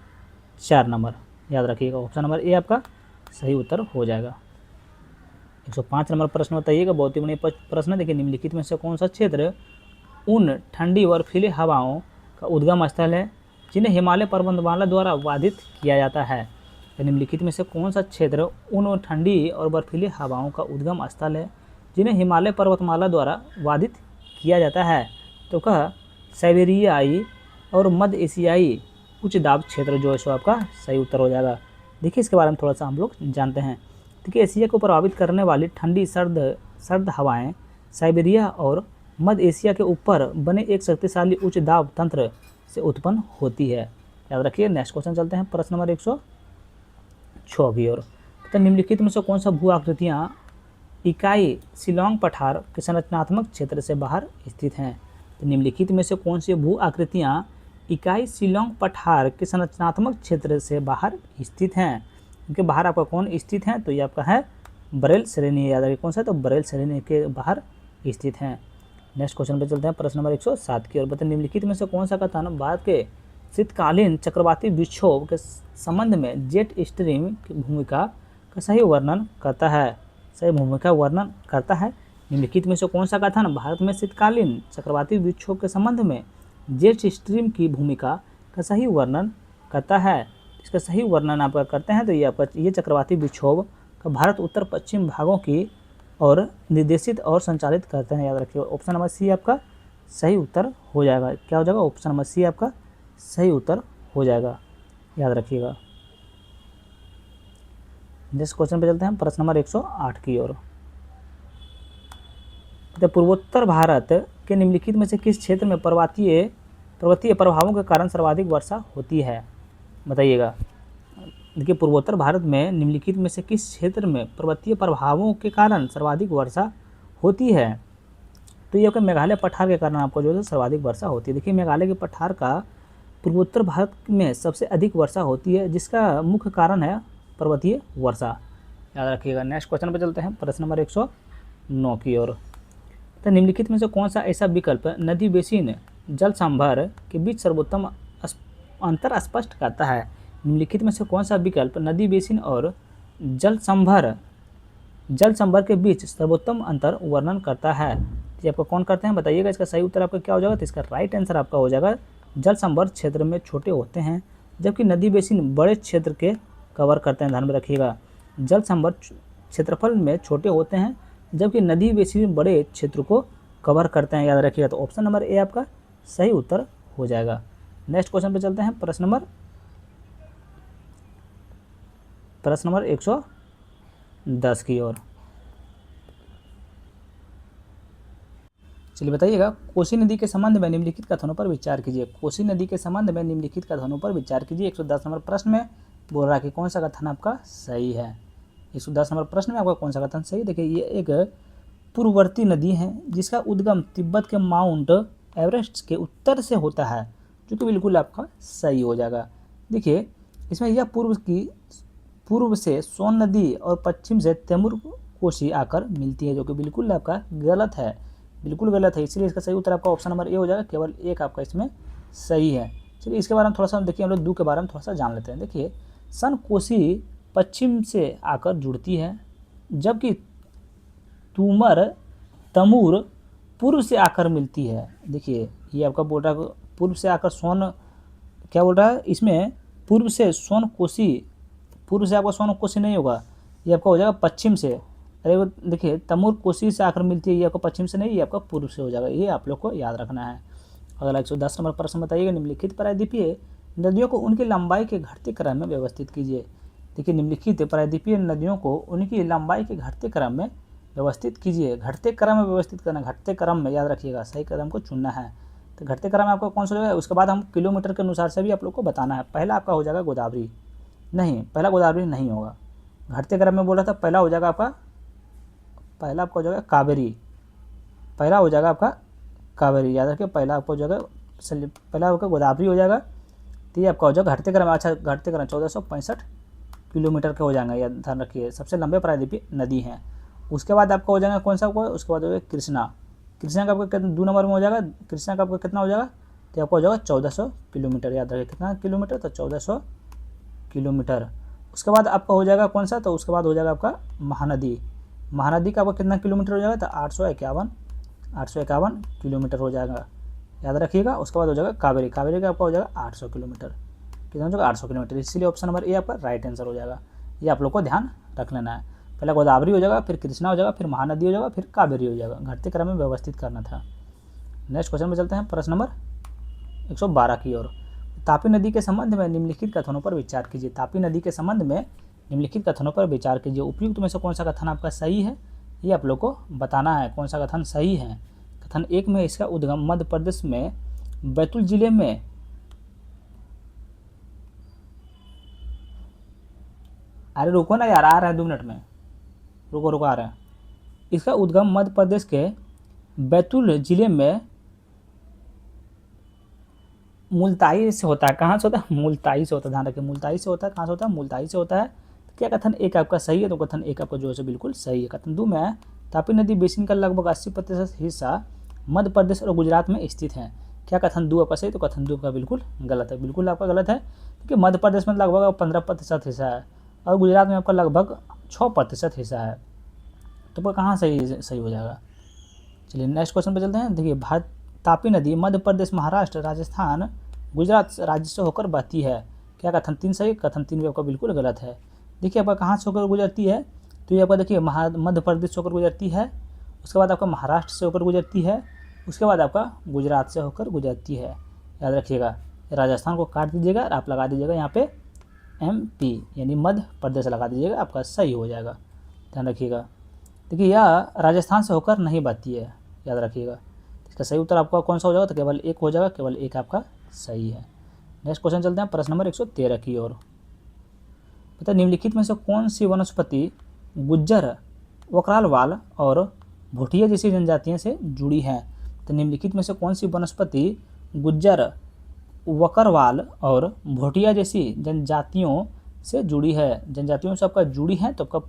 4 नंबर, याद रखिएगा ऑप्शन नंबर ए आपका सही उत्तर हो जाएगा। 105 नंबर प्रश्न बताइएगा, बहुत ही बढ़िया प्रश्न है। देखिए निम्नलिखित में से कौन सा क्षेत्र उन ठंडी बर्फीली हवाओं का उद्गम स्थल है जिन्हें हिमालय पर्वतमाला द्वारा बाधित किया जाता है। निम्नलिखित में से कौन सा क्षेत्र उन ठंडी और बर्फीली हवाओं का उद्गम स्थल है जिन्हें हिमालय पर्वतमाला द्वारा बाधित किया जाता है। तो कहा साइबेरियाई और मध्य एशियाई उच्च दाब क्षेत्र जो है सो आपका सही उत्तर हो जाएगा। देखिए इसके बारे में थोड़ा सा हम लोग जानते हैं। देखिए एशिया को प्रभावित करने वाली ठंडी सर्द हवाएं साइबेरिया और मध्य एशिया के ऊपर बने एक शक्तिशाली उच्च दाब तंत्र से उत्पन्न होती है। याद रखिए। नेक्स्ट क्वेश्चन चलते हैं प्रश्न नंबर 106 की ओर। तो निम्नलिखित में से कौन सा भू आकृतियाँ इकाई शिलोंग पठार के संरचनात्मक क्षेत्र से बाहर स्थित हैं। तो निम्नलिखित में से कौन सी भू आकृतियाँ इकाई शिलोंग पठार के संरचनात्मक क्षेत्र से बाहर स्थित हैं। इनके बाहर आपका कौन स्थित है, तो ये आपका है बरेल श्रेणी। याद रखिए कौन सा, तो बरेल श्रेणी के बाहर स्थित हैं। नेक्स्ट क्वेश्चन पे चलते हैं प्रश्न नंबर 107 की ओर। बताइए निम्नलिखित में से कौन सा कथन भारत के शीतकालीन चक्रवाती विक्षोभ के संबंध में जेट स्ट्रीम की भूमिका का सही वर्णन करता है। निम्नलिखित में से कौन सा कथन भारत में शीतकालीन चक्रवाती विक्षोभ के संबंध में जेट स्ट्रीम की भूमिका का सही वर्णन करता है। इसका सही वर्णन आपका करते हैं तो ये आपका ये चक्रवाती विक्षोभ का भारत उत्तर पश्चिम भागों की और निर्देशित और संचालित करते हैं। याद रखिए ऑप्शन नंबर सी आपका सही उत्तर हो जाएगा। क्या हो जाएगा, ऑप्शन नंबर सी आपका सही उत्तर हो जाएगा, याद रखिएगा। नेक्स्ट क्वेश्चन पे चलते हैं प्रश्न नंबर 108 की ओर। तो पूर्वोत्तर भारत के निम्नलिखित में से किस क्षेत्र में पर्वतीय प्रभावों के कारण सर्वाधिक वर्षा होती है, बताइएगा। देखिए पूर्वोत्तर भारत में निम्नलिखित में से किस क्षेत्र में पर्वतीय प्रभावों के कारण सर्वाधिक वर्षा होती है। तो ये आपका मेघालय पठार के कारण आपको जो है सर्वाधिक वर्षा होती है। देखिए मेघालय के पठार का पूर्वोत्तर भारत में सबसे अधिक वर्षा होती है, जिसका मुख्य कारण है पर्वतीय वर्षा, याद रखिएगा। नेक्स्ट क्वेश्चन पर चलते हैं प्रश्न नंबर 109 की ओर। तो निम्नलिखित में से कौन सा ऐसा विकल्प नदी बेसिन जल संभर के बीच सर्वोत्तम अंतर स्पष्ट करता है। निम्नलिखित में से कौन सा विकल्प नदी बेसिन और जल संभर के बीच सर्वोत्तम अंतर वर्णन करता है। ये आपको कौन करते हैं बताइएगा। इसका सही उत्तर आपका क्या हो जाएगा, तो इसका राइट आंसर आपका हो जाएगा जल संवर्ध क्षेत्र में छोटे होते हैं, जबकि नदी बेसिन बड़े क्षेत्र के कवर करते हैं। ध्यान में रखिएगा, जल संवर्ध क्षेत्रफल में छोटे होते हैं, जबकि नदी बेसिन बड़े क्षेत्र को कवर करते हैं। याद रखिएगा, तो ऑप्शन नंबर ए आपका सही उत्तर हो जाएगा। नेक्स्ट क्वेश्चन पे चलते हैं, प्रश्न नंबर 110 की ओर। चलिए बताइएगा, कोसी नदी के संबंध में निम्नलिखित कथनों पर विचार कीजिए। कोसी नदी के संबंध में निम्नलिखित कथनों पर विचार कीजिए। 110 नंबर प्रश्न में बोल रहा है कि कौन सा कथन आपका सही है। 110 नंबर प्रश्न में आपका कौन सा कथन सही है। देखिए, ये एक पूर्ववर्ती नदी है जिसका उद्गम तिब्बत के माउंट एवरेस्ट के उत्तर से होता है, जो कि बिल्कुल आपका सही हो जाएगा। देखिए, इसमें यह पूर्व से सोन नदी और पश्चिम से तैमूर कोसी आकर मिलती है, जो कि बिल्कुल आपका गलत है, बिल्कुल गलत है। इसलिए इसका सही उत्तर आपका ऑप्शन नंबर ए हो जाएगा। केवल एक आपका इसमें सही है। चलिए इसके बारे में थोड़ा सा देखिए, हम लोग दू के बारे में थोड़ा सा जान लेते हैं। देखिए, सन कोसी पश्चिम से आकर जुड़ती है, जबकि तमूर पूर्व से आकर मिलती है। देखिए, ये आपका बोल रहा है पूर्व से आकर सोन, क्या बोल रहा है इसमें, पूर्व से सोन कोसी, पूर्व से आपका सोन कोसी नहीं होगा, ये आपका हो जाएगा पश्चिम से। अरे वो देखिए, तमूर कोसी से आकर मिलती है, ये आपका पश्चिम से नहीं, ये आपका पूर्व से हो जाएगा। ये आप लोग को याद रखना है। अगला 110 नंबर प्रश्न बताइएगा, निम्नलिखित प्रायद्वीपीय नदियों को उनकी लंबाई के घटते क्रम में व्यवस्थित कीजिए। देखिए, निम्नलिखित प्रायद्वीपीय नदियों को उनकी लंबाई के घटते क्रम में व्यवस्थित कीजिए। घटते क्रम में व्यवस्थित करना, घटते क्रम में, याद रखिएगा, सही कदम को चुनना है। तो घटते क्रम में आपको कौन सा होगा, उसके बाद हम किलोमीटर के अनुसार से भी आप लोग को बताना है। पहला आपका हो जाएगा गोदावरी, नहीं, पहला गोदावरी नहीं होगा। घटते क्रम में बोला था, पहला हो जाएगा आपका, पहला आपका हो जाएगा कावेरी, पहला हो जाएगा आपका कावेरी, याद रखिए, पहला आपको हो जाएगा, पहला आपका गोदावरी हो जाएगा। तो ये आपका हो जाएगा घटते क्रम। अच्छा, घटते क्रम 1465 किलोमीटर के हो जाएंगे, याद ध्यान रखिए, सबसे लंबे प्रायद्वीपीय नदी हैं। उसके बाद आपका हो जाएगा कौन सा होगा, उसके बाद हो जाएगा कृष्णा। कृष्णा का आपका 2 नंबर में हो जाएगा। कृष्णा का आपका कितना हो जाएगा, तो आपका हो जाएगा 1400 किलोमीटर, याद रखिए, कितना किलोमीटर, तो 1400 किलोमीटर। उसके बाद आपका हो जाएगा कौन सा, तो उसके बाद हो जाएगा आपका महानदी। महानदी का आपका कितना किलोमीटर हो जाएगा, तो 851 किलोमीटर हो जाएगा, याद रखिएगा। उसके बाद हो जाएगा कावेरी, कावेरी का आपका हो जाएगा 800 किलोमीटर, कितना हो जाएगा 800 किलोमीटर। इसीलिए ऑप्शन नंबर ए आपका राइट आंसर हो जाएगा। ये आप लोग को ध्यान रख लेना है। पहला गोदावरी हो जाएगा, फिर कृष्णा हो जाएगा, फिर महानदी हो जाएगा, फिर कावेरी हो जाएगा। घटते क्रम में व्यवस्थित करना था। नेक्स्ट क्वेश्चन में चलते हैं, प्रश्न नंबर 112 की ओर। तापी नदी के संबंध में निम्नलिखित कथनों पर विचार कीजिए। तापी नदी के संबंध में निम्नलिखित कथनों पर विचार कीजिए। उपयुक्त में से कौन सा कथन आपका सही है, ये आप लोग को बताना है, कौन सा कथन सही है। कथन 1 में इसका उद्गम मध्य प्रदेश में बैतूल जिले में, अरे रुको ना यार, आ रहा है 2 मिनट में, रुको आ रहा है। इसका उद्गम मध्य प्रदेश के बैतूल जिले में मुल्ताई से होता है। कहाँ से होता है, मुल्ताई से होता है, ध्यान रखिए, मुल्ताई से होता है। कहाँ से होता है, मुल्ताई से होता है। तो क्या कथन एक आपका सही है, तो कथन एक आपका जो है बिल्कुल सही है। कथन 2 में तापी नदी बेसिन का लगभग 80% हिस्सा मध्य प्रदेश और गुजरात में स्थित है। क्या कथन 2 आपका सही, तो कथन 2 का बिल्कुल गलत है, बिल्कुल आपका गलत है। क्योंकि मध्य प्रदेश में लगभग 15% हिस्सा है और गुजरात में आपका लगभग 6% हिस्सा है। तो कहाँ सही हो जाएगा। चलिए नेक्स्ट क्वेश्चन पे चलते हैं। देखिए, तापी नदी मध्य प्रदेश, महाराष्ट्र, राजस्थान, गुजरात राज्य से होकर बहती है। क्या कथन 3 सही, कथन 3 भी आपका बिल्कुल गलत है। देखिए, आपका कहाँ से होकर गुजरती है, तो ये आपका देखिए मध्य प्रदेश से होकर गुजरती है, उसके बाद आपका महाराष्ट्र से होकर गुजरती है, उसके बाद आपका गुजरात से होकर गुजरती है। याद रखिएगा, राजस्थान को काट दीजिएगा और आप लगा दीजिएगा यहाँ पे MP, यानी मध्य प्रदेश लगा दीजिएगा, आपका सही हो जाएगा। ध्यान रखिएगा। देखिए, यह राजस्थान से होकर नहीं बहती है, याद रखिएगा। इसका सही उत्तर आपका कौन सा हो जाएगा, तो केवल एक हो जाएगा, केवल एक आपका सही है। नेक्स्ट क्वेश्चन चलते हैं, प्रश्न नंबर 113 की ओर। पता निम्नलिखित में से कौन सी वनस्पति गुज्जर, वकरालवाल और भोटिया जैसी जनजातियों से जुड़ी है। तो निम्नलिखित में से कौन सी वनस्पति गुज्जर, वकरवाल और भोटिया जैसी जनजातियों से जुड़ी है। जनजातियों से आपका जुड़ी है, तो आपका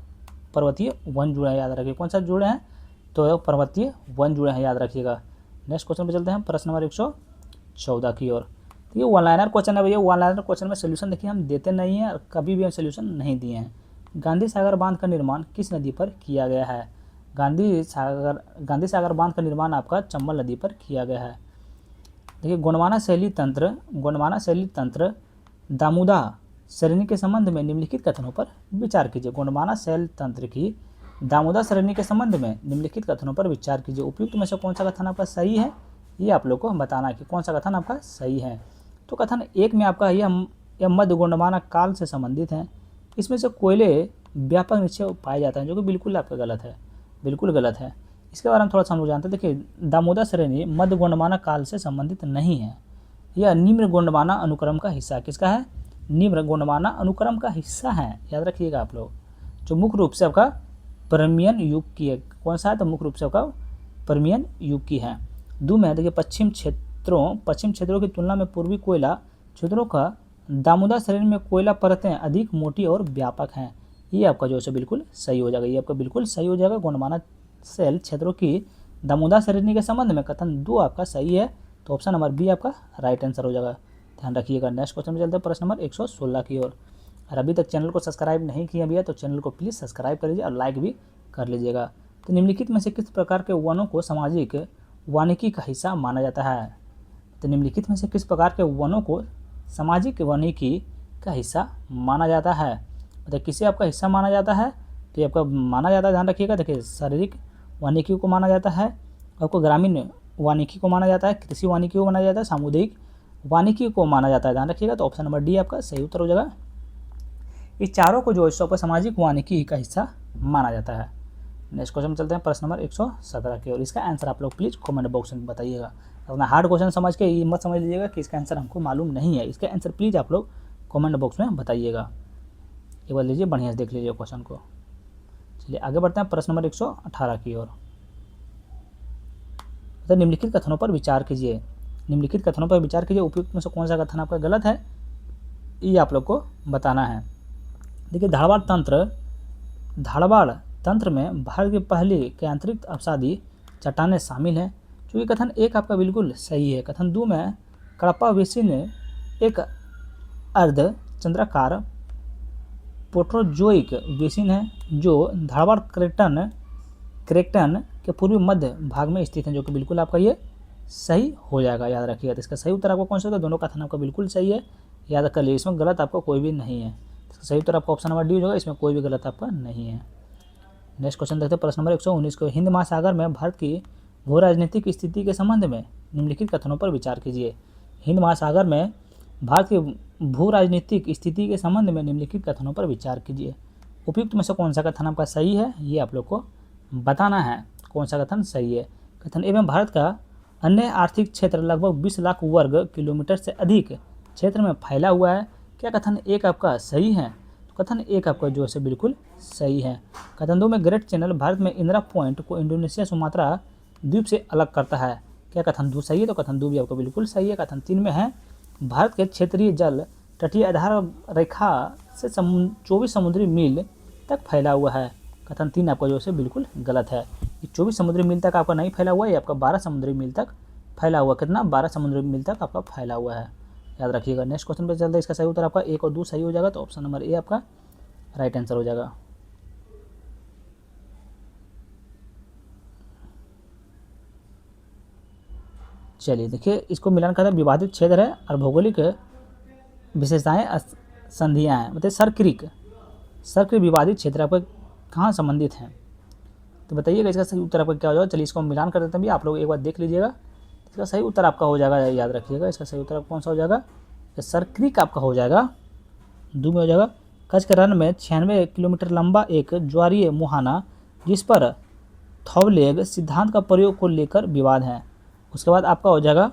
पर्वतीय वन जुड़ा है, याद रखिए। कौन सा जुड़े हैं, तो पर्वतीय वन जुड़े हैं, याद रखिएगा। नेक्स्ट क्वेश्चन पे चलते हैं, प्रश्न नंबर 114 की ओर। तो ये वन लाइनर क्वेश्चन है भैया। वन लाइनर क्वेश्चन में सोल्यूशन देखिए हम देते नहीं हैं, कभी भी हम सोल्यूशन नहीं दिए हैं। गांधी सागर बांध का निर्माण किस नदी पर किया गया है। गांधी सागर बांध का निर्माण आपका चंबल नदी पर किया गया है। देखिए गोंडवाना शैली तंत्र दामुदा श्रेणी के संबंध में निम्नलिखित कथनों पर विचार कीजिए। गोंडवाना शैल तंत्र की दामुदा श्रेणी के संबंध में निम्नलिखित कथनों पर विचार कीजिए। उपयुक्त में से कौन सा कथन आपका सही है, ये आप लोग को बताना है कि कौन सा कथन आपका सही है। तो कथन 1 में आपका यह मध्य गोंडवाना काल से संबंधित है। इसमें से कोयले व्यापक निक्षेप पाए जाते हैं, जो कि बिल्कुल आपका गलत है, बिल्कुल गलत है। इसके बारे में थोड़ा सा हम लोग जानते हैं। देखिए दामोदर श्रेणी मध्य गोंडवाना काल से संबंधित नहीं है, यह निम्न गोंडवाना अनुक्रम का हिस्सा किसका है, निम्न गोंडवाना अनुक्रम का हिस्सा है, याद रखिएगा आप लोग, जो मुख्य रूप से आपका परमियन युग की है। कौन सा है, तो मुख्य रूप से आपका परमियन युग की है। में देखिए पश्चिम क्षेत्रों की तुलना में पूर्वी कोयला क्षेत्रों का दामोदर श्रेणी में कोयला परतें अधिक मोटी और व्यापक हैं। ये आपका जो है बिल्कुल सही हो जाएगा, ये आपका बिल्कुल सही हो जाएगा। गोंडवाना शैल क्षेत्रों की दामोदर श्रेणी के संबंध में कथन 2 आपका सही है, तो ऑप्शन नंबर बी आपका राइट आंसर हो जाएगा। ध्यान रखिएगा। नेक्स्ट क्वेश्चन में चलते हैं प्रश्न नंबर 116 की ओर। और अभी तक चैनल को सब्सक्राइब नहीं किया भैया तो चैनल को प्लीज़ सब्सक्राइब कर लीजिए और लाइक भी कर लीजिएगा। तो निम्नलिखित में से किस प्रकार के वनों को सामाजिक वानिकी का हिस्सा माना जाता है, तो निम्नलिखित में से किस प्रकार के वनों को सामाजिक वानिकी का हिस्सा माना जाता है, मतलब किसे आपका हिस्सा माना जाता है, तो ये आपका माना जाता है, ध्यान रखिएगा। देखिए शारीरिक वानिकी को माना जाता है, आपको ग्रामीण वानिकी को माना जाता है, कृषि वानिकी को माना जाता है, सामुदायिक वानिकी को माना जाता है, ध्यान रखिएगा। तो ऑप्शन नंबर डी आपका सही उत्तर हो जाएगा। इस चारों को जो है आपका सामाजिक वानिकी का हिस्सा माना जाता है। नेक्स्ट क्वेश्चन में चलते हैं प्रश्न नंबर 117 की ओर। इसका आंसर आप लोग प्लीज़ कमेंट बॉक्स में बताइएगा। अपना हार्ड क्वेश्चन समझ के ये मत समझ लीजिएगा कि इसका आंसर हमको मालूम नहीं है, इसका आंसर प्लीज़ आप लोग कमेंट बॉक्स में बताइएगा। एक बार लीजिए, बढ़िया से देख लीजिए क्वेश्चन को। चलिए आगे बढ़ते हैं प्रश्न नंबर 118 की ओर। तो निम्नलिखित कथनों पर विचार कीजिए, निम्नलिखित कथनों पर विचार कीजिए। उपयुक्त में से कौन सा कथन आपका गलत है, ये आप लोग को बताना है। देखिए धारवाड़ तंत्र में भारत की पहली के अंतरिक्ष अपसादी चट्टानें शामिल हैं, क्योंकि कथन 1 आपका बिल्कुल सही है। कथन 2 में कडप्पा बेसिन एक अर्ध चंद्राकार पोट्रोजोइक बेसिन है, जो धारवाड़ क्रेटन के पूर्वी मध्य भाग में स्थित है, जो कि बिल्कुल आपका ये सही हो जाएगा, याद रखिएगा। तो इसका सही उत्तर आपको कौन सा होगा, दोनों कथन आपका बिल्कुल सही है, याद कर लीजिए। इसमें गलत आपको कोई भी नहीं है, सही उत्तर आपका ऑप्शन नंबर डी हो जाएगा, इसमें कोई भी गलत आपका नहीं है। नेक्स्ट क्वेश्चन देखते हैं प्रश्न नंबर 119 को। हिंद महासागर में भारत की भू राजनीतिक स्थिति के संबंध में निम्नलिखित कथनों पर विचार कीजिए। हिंद महासागर में भारत की भू राजनीतिक स्थिति के संबंध में निम्नलिखित कथनों पर विचार कीजिए। उपयुक्त में से कौन सा कथन आपका सही है, ये आप लोग को बताना है, कौन सा कथन सही है। कथन एवं भारत का अन्य आर्थिक क्षेत्र लगभग 20 लाख वर्ग किलोमीटर से अधिक क्षेत्र में फैला हुआ है। क्या कथन 1 आपका सही है, तो कथन 1 आपका जो है बिल्कुल सही है। कथन 2 में ग्रेट चैनल भारत में इंदिरा पॉइंट को इंडोनेशिया सुमात्रा द्वीप से अलग करता है। क्या कथन 2 सही है, तो कथन 2 भी आपका बिल्कुल सही है। कथन 3 में है भारत के क्षेत्रीय जल तटीय आधार रेखा से 24 समुद्री मील तक फैला हुआ है। कथन 3 आपका जो है बिल्कुल गलत है। 24 समुद्री मील तक आपका नहीं फैला हुआ है, ये आपका 12 समुद्री मील तक फैला हुआ, कितना 12 समुद्री मील तक आपका फैला हुआ है, याद रखिएगा। नेक्स्ट क्वेश्चन पे चलते हैं। इसका सही उत्तर आपका 1 और 2 सही हो जाएगा, तो ऑप्शन नंबर ए आपका राइट आंसर हो जाएगा। चलिए देखिए, इसको मिलान करते हैं। विवादित क्षेत्र है और भौगोलिक विशेषताएं संधियाँ हैं, मतलब सर्क्रिक विवादित क्षेत्र आपका कहाँ संबंधित हैं, तो बताइएगा इसका सही उत्तर आपका क्या हो जाएगा। चलिए इसको मिलान कर देते हैं, आप लोग एक बार देख लीजिएगा। इसका सही उत्तर आपका हो जाएगा, याद रखिएगा, इसका सही उत्तर आपका कौन सा हो जाएगा, सर्क्रिक आपका हो जाएगा, 2 में हो जाएगा। कच्छ के रण में 96 किलोमीटर लंबा एक ज्वारीय मुहाना जिस पर थॉवलेग सिद्धांत का प्रयोग को लेकर विवाद है। उसके बाद आपका हो जाएगा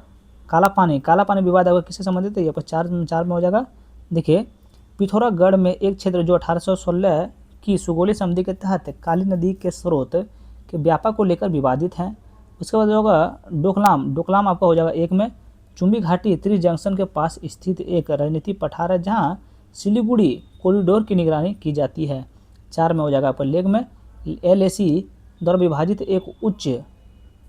काला पानी विवाद आपका किससे संबंधित है, ये आपका 4 में हो जाएगा। देखिए पिथौरागढ़ में एक क्षेत्र जो 1816 की सुगौली संधि के तहत काली नदी के स्रोत के व्यापक को लेकर विवादित हैं। उसके बाद होगा डोकलाम आपका हो जाएगा 1 में। चुम्बी घाटी त्रि जंक्शन के पास स्थित एक राजनीतिक पठार है, जहाँ सिलीगुड़ी कॉरिडोर की निगरानी की जाती है। 4 में हो जाएगा आपका लेग में। LAC द्वारा विभाजित एक उच्च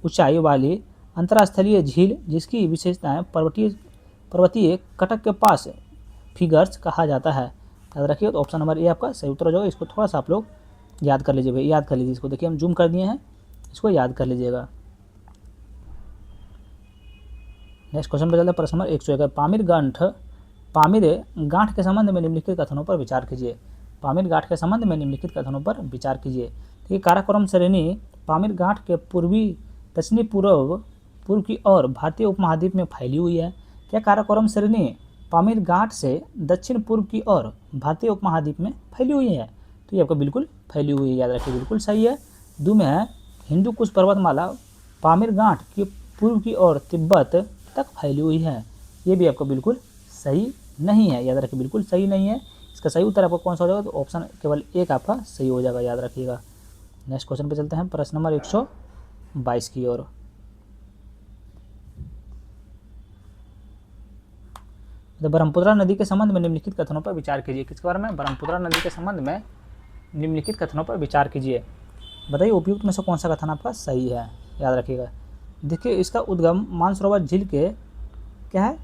ऊंचाई वाली अंतर्स्थलीय झील जिसकी विशेषताएं पर्वतीय कटक के पास फिगर्स कहा जाता है, याद रखिए। तो ऑप्शन नंबर ए आपका सही उत्तर हो जाएगा। इसको थोड़ा सा आप लोग याद कर लीजिए, याद कर लीजिए इसको। देखिए हम जूम कर दिए हैं, इसको याद कर लीजिएगा। नेक्स्ट क्वेश्चन पे चलते हैं प्रश्न नंबर 101। पामीर गांठ के संबंध में निम्नलिखित कथनों पर विचार कीजिए। पामीर गांठ के संबंध में निम्नलिखित कथनों पर विचार कीजिए। देखिए काराकोरम श्रेणी पामीर गांठ के पूर्वी दक्षिणी पूर्व की ओर भारतीय उपमहाद्वीप में फैली हुई है। क्या काराकोरम श्रेणी पामीर गांठ से दक्षिण पूर्व की ओर भारतीय उपमहाद्वीप में फैली हुई है? तो ये आपको बिल्कुल फैली हुई है, याद रखिए, बिल्कुल सही है। दो में है हिंदू कुश पर्वतमाला पामीर गांठ की पूर्व की ओर तिब्बत तक फैली हुई है। ये भी आपको बिल्कुल सही नहीं है, याद रखिए, बिल्कुल सही नहीं है। इसका सही उत्तर आपको कौन सा हो जाएगा? तो ऑप्शन केवल एक आपका सही हो जाएगा, याद रखिएगा। नेक्स्ट क्वेश्चन पे चलते हैं प्रश्न नंबर 122 की ओर। तो ब्रह्मपुत्र नदी के संबंध में निम्नलिखित कथनों पर विचार कीजिए। किसके बारे में? ब्रह्मपुत्र नदी के संबंध में निम्नलिखित कथनों पर विचार कीजिए। बताइए उपयुक्त में से कौन सा कथन आपका सही है, याद रखिएगा। देखिए इसका उद्गम मानसरोवर झील के क्या है,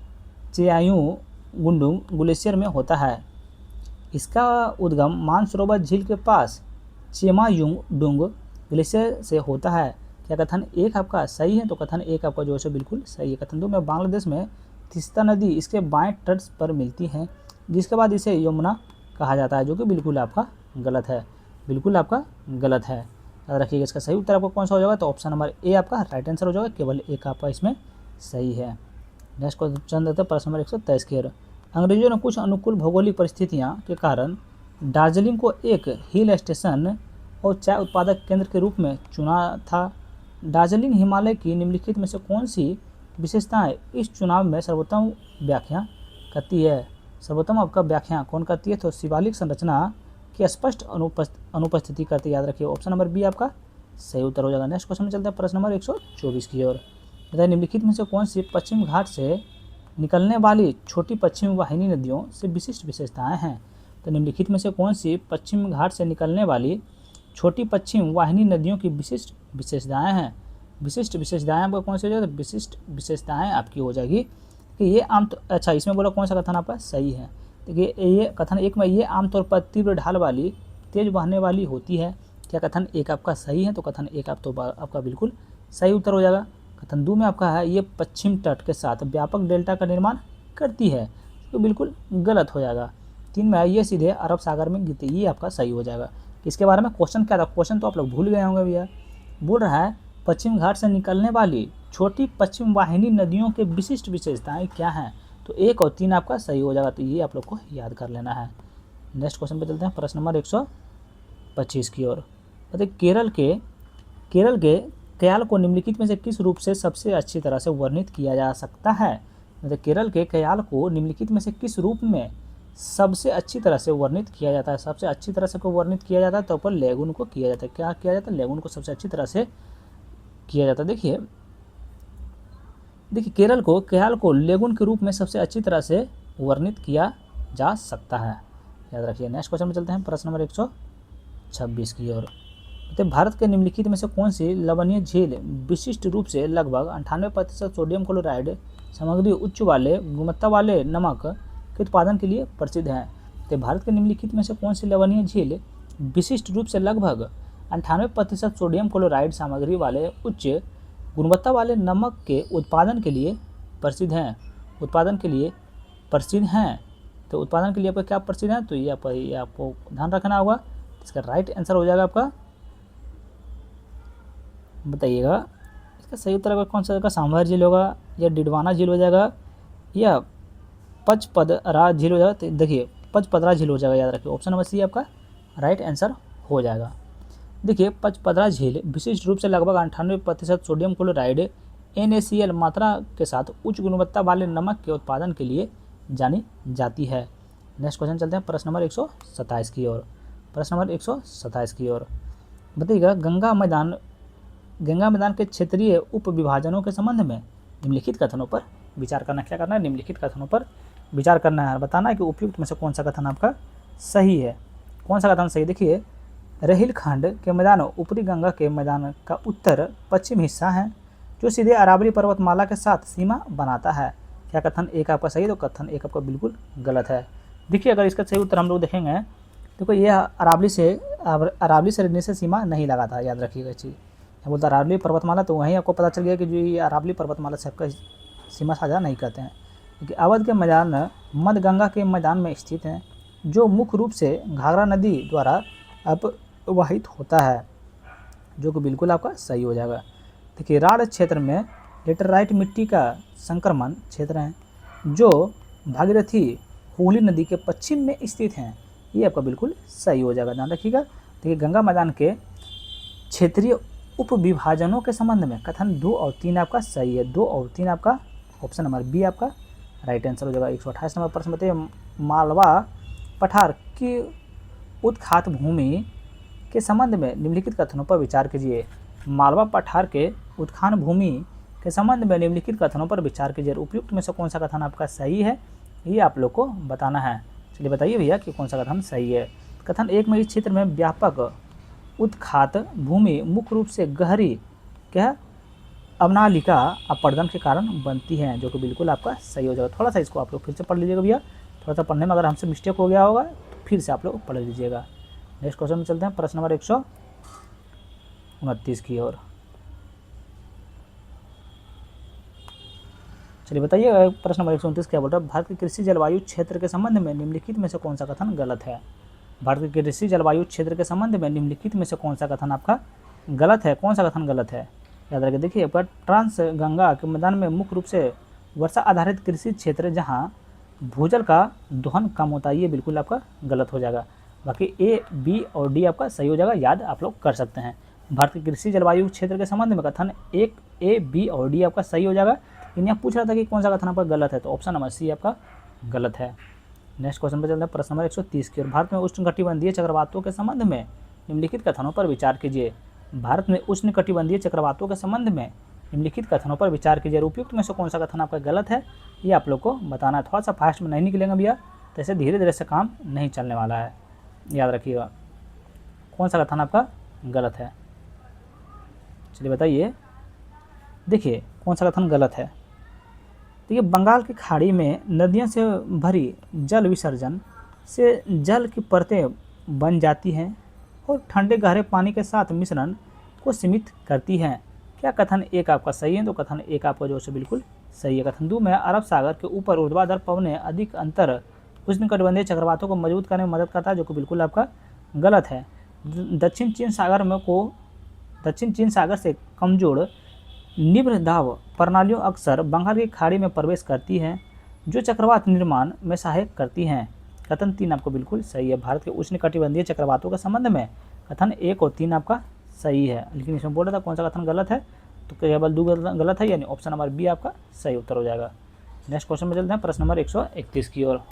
चेयायू गुंडुंग ग्लेशियर में होता है। इसका उद्गम मानसरोवर झील के पास चेमायुंगडुंग ग्लेशियर से होता है। क्या कथन एक आपका सही है? तो कथन एक आपका जो है बिल्कुल सही है। कथन दो में बांग्लादेश में तीस्ता नदी इसके बाएं तट पर मिलती है, जिसके बाद इसे यमुना कहा जाता है, जो कि बिल्कुल आपका गलत है, बिल्कुल आपका गलत है, याद रखिएगा। इसका सही उत्तर आपको कौन सा हो जाएगा? तो ऑप्शन नंबर ए आपका राइट आंसर हो जाएगा, केवल एक आपका इसमें सही है। नेक्स्ट क्वेश्चन देते हैं प्रश्न नंबर 123 की ओर। अंग्रेजों ने कुछ अनुकूल भौगोलिक परिस्थितियां के कारण दार्जिलिंग को एक हिल स्टेशन और चाय उत्पादक केंद्र के रूप में चुना था। दार्जिलिंग हिमालय की निम्नलिखित में से कौन सी विशेषताएं इस चुनाव में सर्वोत्तम व्याख्या करती है? सर्वोत्तम आपका व्याख्या कौन करती है? तो शिवालिक संरचना की स्पष्ट अनुपस्थिति करती है, याद रखिए। ऑप्शन नंबर बी आपका सही उत्तर हो जाएगा। नेक्स्ट क्वेश्चन में चलते हैं प्रश्न नंबर 124 की ओर। बताइए निम्नलिखित में से कौन सी पश्चिम घाट से निकलने वाली छोटी पश्चिम वाहिनी नदियों से विशिष्ट विशेषताएं हैं? तो निम्नलिखित में से कौन सी पश्चिम घाट से निकलने वाली छोटी पश्चिम वाहिनी नदियों की विशिष्ट विशेषताएं हैं? विशिष्ट विशेषताएं आपका कौन सी हो जाएगी? विशिष्ट विशेषताएं आपकी हो जाएगी कि ये अच्छा इसमें बोला कौन सा कथन आपका सही है? देखिए ये कथन एक में ये आमतौर पर तीव्र ढाल वाली तेज बहने वाली होती है। क्या कथन एक आपका सही है? तो कथन एक आपका बिल्कुल सही उत्तर हो जाएगा। कथन दो में आपका है ये पश्चिम तट के साथ व्यापक डेल्टा का निर्माण करती है, तो बिल्कुल गलत हो जाएगा। तीन में है ये सीधे अरब सागर में गिरती, ये आपका सही हो जाएगा। इसके बारे में क्वेश्चन क्या था? क्वेश्चन तो आप लोग भूल गए होंगे भैया। बोल रहा है पश्चिम घाट से निकलने वाली छोटी पश्चिम वाहिनी नदियों के विशिष्ट विशेषताएं क्या हैं? तो एक और तीन आपका सही हो जाएगा, तो ये आप लोग को याद कर लेना है। नेक्स्ट क्वेश्चन पे चलते हैं प्रश्न नंबर 125 की ओर। बताइए केरल के कयाल को निम्नलिखित में से किस रूप से सबसे अच्छी तरह से वर्णित किया जा सकता है? मतलब केरल के कयाल को निम्नलिखित में से किस रूप में सबसे अच्छी तरह से वर्णित किया जाता है? सबसे अच्छी तरह से को वर्णित किया जाता है तो पर लेगुन को किया जाता है। क्या किया जाता है? लेगुन को सबसे अच्छी तरह से किया जाता है। देखिए कयाल को लेगुन के रूप में सबसे अच्छी तरह से वर्णित किया जा सकता है, याद रखिए। नेक्स्ट क्वेश्चन में चलते हैं प्रश्न नंबर 126 की ओर। तो भारत के निम्नलिखित में से कौन सी लवणीय झील विशिष्ट रूप से लगभग 98% सोडियम क्लोराइड सामग्री उच्च वाले गुणवत्ता वाले नमक के उत्पादन के लिए प्रसिद्ध है? तो भारत के निम्नलिखित में से कौन सी लवणीय झील विशिष्ट रूप से लगभग 98% सोडियम क्लोराइड सामग्री वाले उच्च गुणवत्ता वाले नमक के उत्पादन के लिए प्रसिद्ध हैं? उत्पादन के लिए प्रसिद्ध हैं, तो उत्पादन के लिए आपका क्या प्रसिद्ध है? तो ये आपको ध्यान रखना होगा। इसका राइट आंसर हो जाएगा आपका, बताइएगा इसका सही उत्तर आपका कौन सा होगा? सांभर झील होगा या डिडवाना झील हो जाएगा या पचपदरा झील हो जाएगा? तो देखिए पचपदरा झील हो जाएगा, याद रखिए। ऑप्शन नंबर सी आपका राइट आंसर हो जाएगा। देखिए पचपदरा झील विशिष्ट रूप से लगभग 98% सोडियम क्लोराइड NaCl मात्रा के साथ उच्च गुणवत्ता वाले नमक के उत्पादन के लिए जानी जाती है। नेक्स्ट क्वेश्चन चलते हैं प्रश्न नंबर 127 की ओर। प्रश्न नंबर 127 की ओर बताइएगा गंगा मैदान के क्षेत्रीय उप विभाजनों के संबंध में निम्नलिखित कथनों पर विचार करना। क्या करना है? निम्नलिखित कथनों पर विचार करना है, बताना है कि उपयुक्त में से कौन सा कथन आपका सही है। कौन सा कथन सही? देखिए रेहिलखंड के मैदान ऊपरी गंगा के मैदान का उत्तर पश्चिम हिस्सा है, जो सीधे अरावली पर्वतमाला के साथ सीमा बनाता है। क्या कथन एक आपका सही है? तो कथन एक आपका बिल्कुल गलत है। देखिए अगर इसका सही उत्तर हम लोग देखेंगे, देखो ये अरावली से से सीमा नहीं लगाता, याद रखिएगा चीज़। बोलता अरावली पर्वतमाला, तो वहीं आपको पता चल गया कि जो ये अरावली पर्वतमाला से आपका सीमा साझा नहीं करते हैं। क्योंकि अवध के मैदान मध्य गंगा के मैदान में स्थित हैं, जो मुख्य रूप से घाघरा नदी द्वारा अपवाहित होता है, जो कि बिल्कुल आपका सही हो जाएगा। देखिए राढ़ क्षेत्र में लेटराइट मिट्टी का संक्रमण क्षेत्र है, जो भागीरथी हुगली नदी के पश्चिम में स्थित हैं, ये आपका बिल्कुल सही हो जाएगा, ध्यान रखिएगा। देखिए गंगा मैदान के क्षेत्रीय उप विभाजनों के संबंध में कथन 2 और 3 आपका सही है। 2 और 3 आपका ऑप्शन नंबर बी आपका राइट आंसर हो जाएगा। 128 नंबर प्रश्न बताइए, मालवा पठार की उत्खात भूमि के संबंध में निम्नलिखित कथनों पर विचार कीजिए। मालवा पठार के उत्खान भूमि के संबंध में निम्नलिखित कथनों पर विचार कीजिए। उपयुक्त में से कौन सा कथन आपका सही है, ये आप लोग को बताना है। चलिए बताइए भैया कि कौन सा कथन सही है। कथन 1 में इस क्षेत्र में व्यापक उत्खात भूमि मुख्य रूप से गहरी क्या अवनालिका अपरदन के कारण बनती हैं, जो कि बिल्कुल आपका सही हो जाएगा। थोड़ा सा इसको आप लोग फिर से पढ़ लीजिएगा भैया, थोड़ा सा पढ़ने में अगर हमसे मिस्टेक हो गया होगा तो फिर से आप लोग पढ़ लीजिएगा। नेक्स्ट क्वेश्चन में चलते हैं, प्रश्न नंबर 129 की ओर। चलिए बताइए प्रश्न नंबर 129 क्या बोल रहा है। भारत के कृषि जलवायु क्षेत्र के संबंध में निम्नलिखित में से कौन सा कथन गलत है। भारत के कृषि जलवायु क्षेत्र के संबंध में निम्नलिखित में से कौन सा कथन आपका गलत है। कौन सा कथन गलत है, याद रखिए। देखिए पर ट्रांस गंगा के मैदान में मुख्य रूप से वर्षा आधारित कृषि क्षेत्र जहां भूजल का दोहन कम होता है, ये बिल्कुल आपका गलत हो जाएगा। बाकी ए, बी और डी आपका सही हो जाएगा, याद आप लोग कर सकते हैं। भारत के कृषि जलवायु क्षेत्र के संबंध में कथन 1, ए, बी और डी आपका सही हो जाएगा। लेकिन यहाँ पूछ रहा था कि कौन सा कथन आपका गलत है, तो ऑप्शन नंबर सी आपका गलत है। नेक्स्ट क्वेश्चन पर चलते हैं, प्रश्न नंबर 130 की ओर। भारत में उष्णकटिबंधीय चक्रवातों के संबंध में निम्नलिखित कथनों पर विचार कीजिए। भारत में उष्णकटिबंधीय चक्रवातों के संबंध में निम्नलिखित कथनों पर विचार कीजिए। उपयुक्त में से कौन सा कथन आपका गलत है, ये आप लोग को बताना है। थोड़ा सा फास्ट में नहीं निकलेंगे भैया, तो ऐसे धीरे धीरे से काम नहीं चलने वाला है, याद रखिएगा। कौन सा कथन आपका गलत है, चलिए बताइए। देखिए कौन सा कथन गलत है। देखिए बंगाल की खाड़ी में नदियों से भरी जल विसर्जन से जल की परतें बन जाती हैं और ठंडे गहरे पानी के साथ मिश्रण को सीमित करती हैं। क्या कथन 1 आपका सही है, तो कथन 1 आपका जो है बिल्कुल सही है। कथन 2 में अरब सागर के ऊपर ऊर्ध्वाधर पवनें अधिक अंतर उष्णकटिबंधीय चक्रवातों को मजबूत करने में मदद करता है, जो कि बिल्कुल आपका गलत है। दक्षिण चीन सागर से कमजोर निम्न दाब प्रणालियों अक्सर बंगाल की खाड़ी में प्रवेश करती हैं, जो चक्रवात निर्माण में सहायक करती हैं। कथन 3 आपको बिल्कुल सही है। भारत के उष्णकटिबंधीय चक्रवातों के संबंध में कथन 1 और 3 आपका सही है। लेकिन इसमें बोल रहा था कौन सा कथन गलत है, तो केवल 2 गलत है, यानी ऑप्शन नंबर बी आपका सही उत्तर हो जाएगा। नेक्स्ट क्वेश्चन में चलते हैं, प्रश्न नंबर 131 की ओर।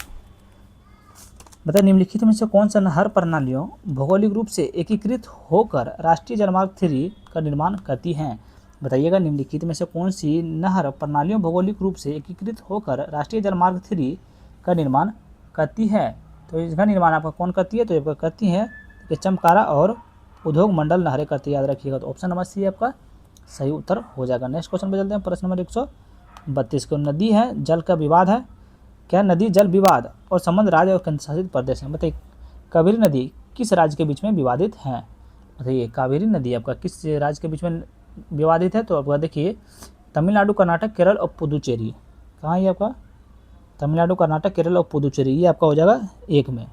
बताइए निम्नलिखित में से कौन सा नहर प्रणालियों भौगोलिक रूप से एकीकृत होकर राष्ट्रीय जलमार्ग 3 का निर्माण करती हैं। बताइएगा निम्नलिखित में से कौन सी नहर प्रणालियों भौगोलिक रूप से एकीकृत होकर राष्ट्रीय जलमार्ग 3 का निर्माण करती है। तो इसका निर्माण आपका कौन करती है, तो ये करती है कि चमकारा और उद्योग मंडल नहरें करती है, याद रखिएगा। तो ऑप्शन नंबर सी आपका सही उत्तर हो जाएगा। नेक्स्ट क्वेश्चन पे चलते हैं, प्रश्न नंबर 132 को। नदी है जल का विवाद है, क्या नदी जल विवाद और संबंध राज्य और केंद्रशासित प्रदेश है। बताइए कावेरी नदी किस राज्य के बीच में विवादित है। बताइए कावेरी नदी आपका किस राज्य के बीच में विवादित है, तो आपका देखिए तमिलनाडु, कर्नाटक, केरल और पुदुचेरी। कहाँ है आपका, तमिलनाडु, कर्नाटक, केरल और पुदुचेरी, ये आपका हो जाएगा 1 में।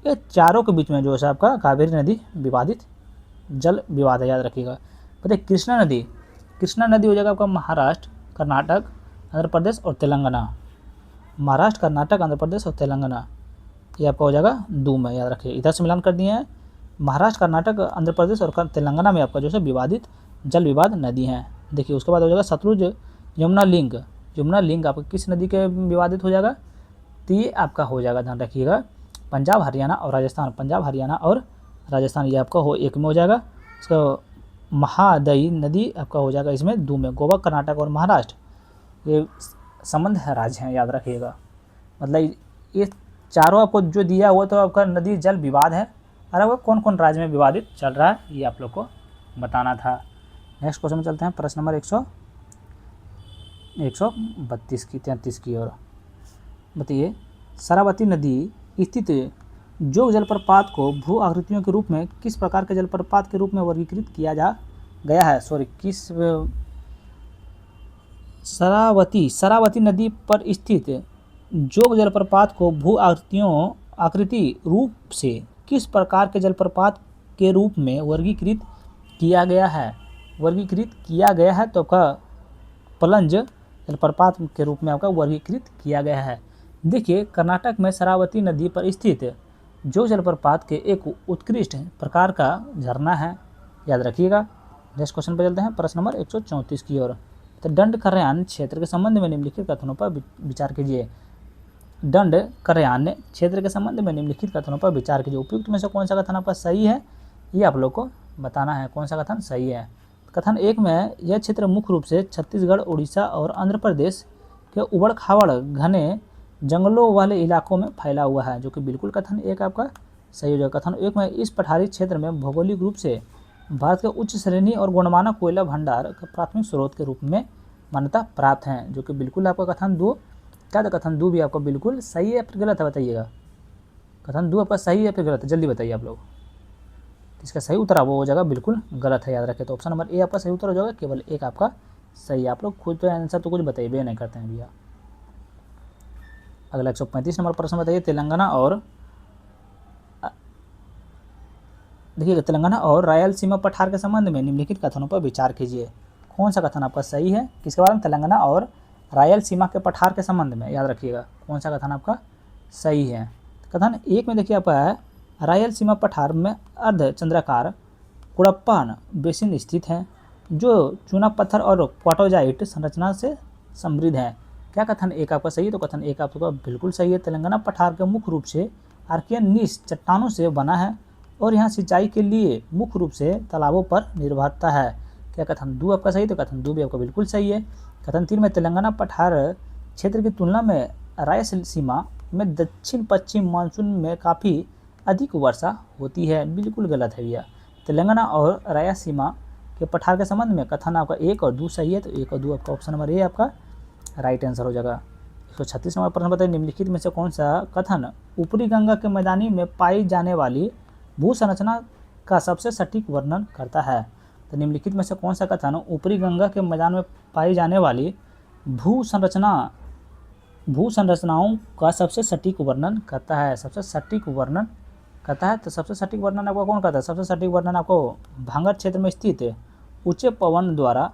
ये चारों के बीच में जो है आपका कावेरी नदी विवादित जल विवाद है, याद रखिएगा। बताइए कृष्णा नदी हो जाएगा आपका महाराष्ट्र, कर्नाटक, आंध्र प्रदेश और तेलंगाना। महाराष्ट्र, कर्नाटक, आंध्र प्रदेश और तेलंगाना, ये आपका हो जाएगा 2 में, याद रखिए। इधर से मिलान कर दिए हैं, महाराष्ट्र, कर्नाटक, आंध्र प्रदेश और तेलंगाना में आपका जो है विवादित जल विवाद नदी हैं। देखिए उसके बाद हो जाएगा सतलुज, यमुना लिंक आपका किस नदी के विवादित हो जाएगा, तो ये आपका हो जाएगा, ध्यान रखिएगा, पंजाब, हरियाणा और राजस्थान, ये आपका 1 में हो जाएगा। इसका महादई नदी आपका हो जाएगा इसमें 2 में। गोवा, कर्नाटक और महाराष्ट्र ये संबंध है राज्य हैं, याद रखिएगा। मतलब ये चारों आपको जो दिया हुआ तो आपका नदी जल विवाद है, और आपका कौन कौन राज्य में विवादित चल रहा है, ये आप लोग को बताना था। नेक्स्ट क्वेश्चन में चलते हैं, प्रश्न नंबर 132 की ओर। बताइए शरावती नदी स्थित जोग जलप्रपात को भू आकृतियों के रूप में किस प्रकार के जलप्रपात के रूप में वर्गीकृत किया गया है। शरावती नदी पर स्थित जोग जलप्रपात को भू आकृति रूप से किस प्रकार के जलप्रपात के रूप में वर्गीकृत किया गया है? तो आपका पलंज जलप्रपात के रूप में आपका वर्गीकृत किया गया है। देखिए, कर्नाटक में शरावती नदी पर स्थित जोग जलप्रपात के एक उत्कृष्ट प्रकार का झरना है, याद रखिएगा। नेक्स्ट क्वेश्चन पर चलते हैं, प्रश्न नंबर 134 की ओर। तो दंडकारण्य क्षेत्र के संबंध में निम्नलिखित कथनों पर विचार कीजिए। दंडकारण्य क्षेत्र के संबंध में निम्नलिखित कथनों पर विचार कीजिए। उपयुक्त में से कौन सा कथन आपका सही है, ये आप लोग को बताना है कौन सा कथन सही है। कथन 1 में यह क्षेत्र मुख्य रूप से छत्तीसगढ़, उड़ीसा और आंध्र प्रदेश के उबड़ खाबड़ घने जंगलों वाले इलाकों में फैला हुआ है, जो कि बिल्कुल कथन 1 आपका सही हो जाएगा। कथन 1 में इस पठारी क्षेत्र में भौगोलिक रूप से भारत के उच्च श्रेणी और गुणमानक कोयला भंडार का प्राथमिक स्रोत के रूप में मान्यता प्राप्त हैं, जो कि बिल्कुल आपका कथन 2 क्या था। कथन 2 भी आपका बिल्कुल सही है, फिर गलत है बताइएगा। कथन 2 आपका सही है फिर गलत है, जल्दी बताइए आप लोग। इसका सही उत्तर वो हो जाएगा बिल्कुल गलत है, याद रखें। तो ऑप्शन नंबर ए आपका सही उत्तर हो जाएगा, केवल 1 आपका सही है। आप लोग खुद तो आंसर तो कुछ बताइए नहीं करते हैं भैया। अगला 135 नंबर प्रश्न बताइए। तेलंगाना और रायलसीमा पठार के संबंध में निम्नलिखित कथनों पर विचार कीजिए। कौन सा कथन आपका सही है, किसके बारे में? तेलंगाना और रायलसीमा के पठार के संबंध में, याद रखिएगा कौन सा कथन आपका सही है। कथन 1 में देखिए आपका रायलसीमा पठार में अर्धचंद्राकार कुड़प्पन बेसिन स्थित है, जो चूना पत्थर और क्वाटोजाइट संरचना से समृद्ध है। क्या कथन 1 आपका सही है? तो कथन 1 आपका बिल्कुल सही है। तेलंगाना पठार के मुख्य रूप से आर्कियन नीस चट्टानों से बना है और यहाँ सिंचाई के लिए मुख्य रूप से तालाबों पर निर्भरता है। क्या कथन 2 आपका सही? तो कथन 2 भी आपका बिल्कुल सही है। कथन 3 में तेलंगाना पठार क्षेत्र की तुलना में रायलसीमा में दक्षिण पश्चिम मानसून में काफ़ी अधिक वर्षा होती है, बिल्कुल गलत है भैया। तेलंगाना और रायलसीमा के पठार के संबंध में कथन आपका 1 और 2 सही है, तो 1 और 2 आपका ऑप्शन नंबर ए आपका राइट आंसर हो जाएगा। 136 नंबर प्रश्न बताइए। निम्नलिखित में से कौन सा कथन ऊपरी गंगा के मैदानी में पाई जाने वाली भू संरचना का सबसे सटीक वर्णन करता है? तो निम्नलिखित में से कौन सा कथन ऊपरी गंगा के मैदान में पाई जाने वाली भू संरचनाओं का सबसे सटीक वर्णन करता है? सबसे सटीक वर्णन करता है, तो सबसे सटीक वर्णन आपको कौन करता है? सबसे सटीक वर्णन आपको भांगर क्षेत्र में स्थित ऊंचे पवन द्वारा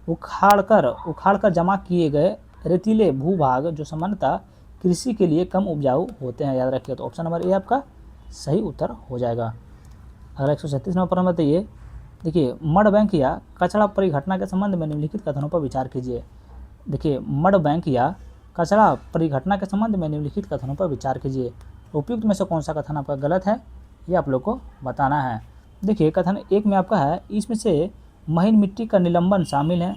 उखाड़कर जमा किए गए रेतीले भूभाग, जो सामान्यतः कृषि के लिए कम उपजाऊ होते हैं, याद रखिए। तो ऑप्शन नंबर ए आपका सही उत्तर हो जाएगा। अगला 137 नंबर प्रश्न बताइए। देखिए, मड बैंक या कचरा परिघटना के संबंध में निम्नलिखित कथनों पर विचार कीजिए। देखिए, मड बैंक या कचरा परिघटना के संबंध में निम्नलिखित कथनों पर विचार कीजिए। उपयुक्त में से कौन सा कथन आपका गलत है, ये आप लोग को बताना है। देखिए, कथन 1 में आपका है इसमें से महीन मिट्टी का निलंबन शामिल है,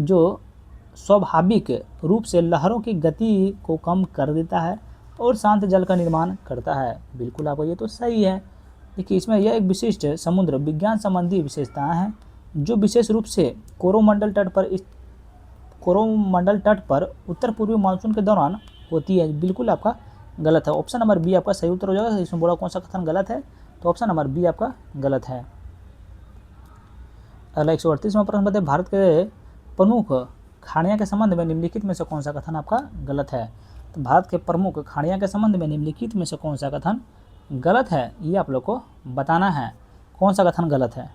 जो स्वाभाविक रूप से लहरों की गति को कम कर देता है और शांत जल का निर्माण करता है, बिल्कुल आपको ये तो सही है। देखिए, इसमें यह एक विशिष्ट समुद्र विज्ञान संबंधी विशेषताएं हैं, जो विशेष रूप से कोरोमंडल तट पर उत्तर पूर्वी मानसून के दौरान होती है, बिल्कुल आपका गलत है। ऑप्शन नंबर बी आपका सही उत्तर हो जाएगा। इसमें बोला कौन सा कथन गलत है, तो ऑप्शन नंबर बी आपका गलत है। अगला 138वां प्रश्न बताइए। भारत के प्रमुख खाड़ियाँ के संबंध में निम्नलिखित में से कौन सा कथन आपका गलत है? तो भारत के प्रमुख खाड़ियाँ के संबंध में निम्नलिखित में से कौन सा कथन गलत है, ये आप लोग को बताना है कौन सा कथन गलत है।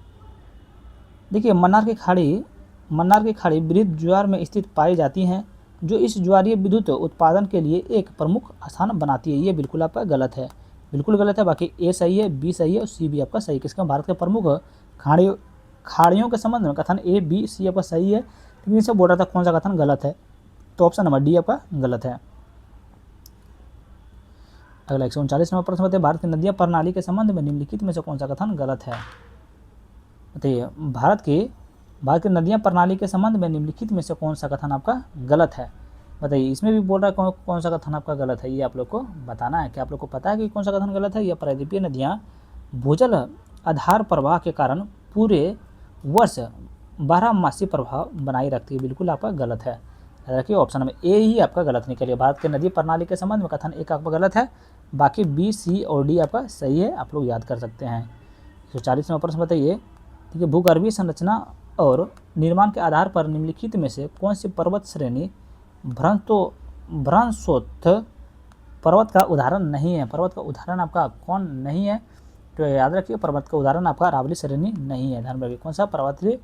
देखिए, मन्नार की खाड़ी वृहद ज्वार में स्थित पाई जाती हैं, जो इस ज्वारीय विद्युत उत्पादन के लिए एक प्रमुख स्थान बनाती है, ये बिल्कुल आपका गलत है, बिल्कुल गलत है। बाकी ए सही है, बी सही है और सी भी आपका सही है। किसका? भारत के प्रमुख खाड़ियों के संबंध में कथन ए, बी, सी आपका सही है, लेकिन इनसे बोल रहा था कौन सा कथन गलत है, तो ऑप्शन नंबर डी आपका गलत है। अगला 139 नंबर प्रश्न बताइए। भारत की नदियाँ प्रणाली के संबंध में निम्नलिखित में से कौन सा कथन गलत है? बताइए, भारत की नदियाँ प्रणाली के संबंध में निम्नलिखित में से कौन सा कथन आपका गलत है? बताइए, इसमें भी बोल रहा है कौन सा कथन आपका गलत है, ये आप लोग को बताना है। क्या आप लोग को पता है कि कौन सा कथन गलत है? या प्रायद्वीपीय नदियाँ भूजल आधार प्रवाह के कारण पूरे वर्ष 12मासी प्रभाव बनाए रखती है, बिल्कुल आपका गलत है। रखिए, ऑप्शन नंबर ए ही आपका गलत निकलिए। भारत के नदी प्रणाली के संबंध में कथन 1 आपका गलत है, बाकी बी, सी और डी आपका सही है, आप लोग याद कर सकते हैं। 140वां प्रश्न बताइए। ठीक है, भूगर्भीय संरचना और निर्माण के आधार पर निम्नलिखित में से कौन सी पर्वत श्रेणी भ्रंशोत्थ पर्वत का उदाहरण नहीं है? पर्वत का उदाहरण आपका कौन नहीं है? तो याद रखिए, पर्वत का उदाहरण आपका अरावली श्रेणी नहीं है। ध्यान रखिए, कौन सा पर्वतीय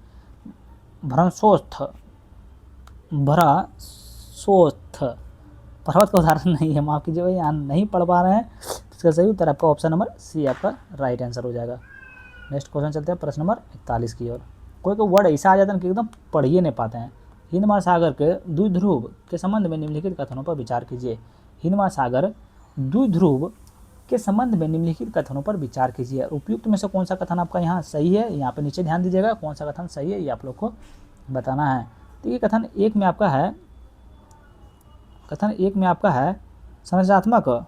भ्रंशोत्थ पर्वत का उदाहरण नहीं है। माफ कीजिए, यहाँ नहीं पढ़ पा रहे हैं। इसका सही उत्तर आपका ऑप्शन नंबर सी आपका राइट आंसर हो जाएगा। नेक्स्ट क्वेश्चन चलते हैं प्रश्न नंबर 41 की ओर। कोई वर्ड ऐसा आ जाता है कि एकदम पढ़ ही नहीं पाते हैं। हिंद महासागर के द्विध्रुव के संबंध में निम्नलिखित कथनों पर विचार कीजिए। हिंद महासागर द्विध्रुव के संबंध में निम्नलिखित कथनों पर विचार कीजिए। उपयुक्त में से कौन सा कथन आपका यहाँ सही है? यहाँ पे नीचे ध्यान दीजिएगा, कौन सा कथन सही है ये आप लोग को बताना है। तो ये कथन एक में आपका है संरचनात्मक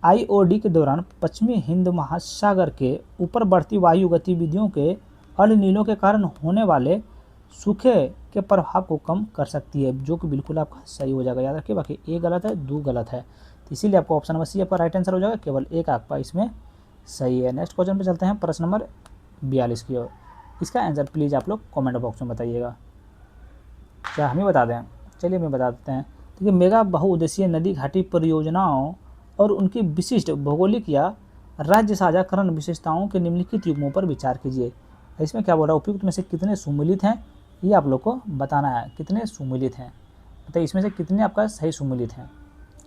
IOD के दौरान पश्चिमी हिंद महासागर के ऊपर बढ़ती वायु गतिविधियों के अल नीलो के कारण होने वाले सूखे के प्रभाव को कम कर सकती है, जो कि बिल्कुल आपका सही हो जाएगा। याद रखिए, बाकी ए गलत है, दो गलत है, तो इसीलिए आपको ऑप्शन नंबर सी आपका राइट आंसर हो जाएगा। केवल एक आपका इसमें सही है। नेक्स्ट क्वेश्चन पे चलते हैं प्रश्न नंबर 42 की ओर। इसका आंसर प्लीज़ आप लोग कमेंट बॉक्स में बताइएगा। क्या हम ही बता दें? चलिए मैं बता देते हैं। देखिए, मेगा बहुउद्देशीय नदी घाटी परियोजनाओं और उनकी विशिष्ट भौगोलिक या राज्य साझाकरण विशेषताओं के निम्नलिखित युग्मों पर विचार कीजिए। इसमें क्या बोल रहा है? उपयुक्त में से कितने सुमिलित हैं, ये आप लोग को बताना है। कितने सुमिलित हैं, बताइए इसमें से कितने आपका सही सुमिलित हैं।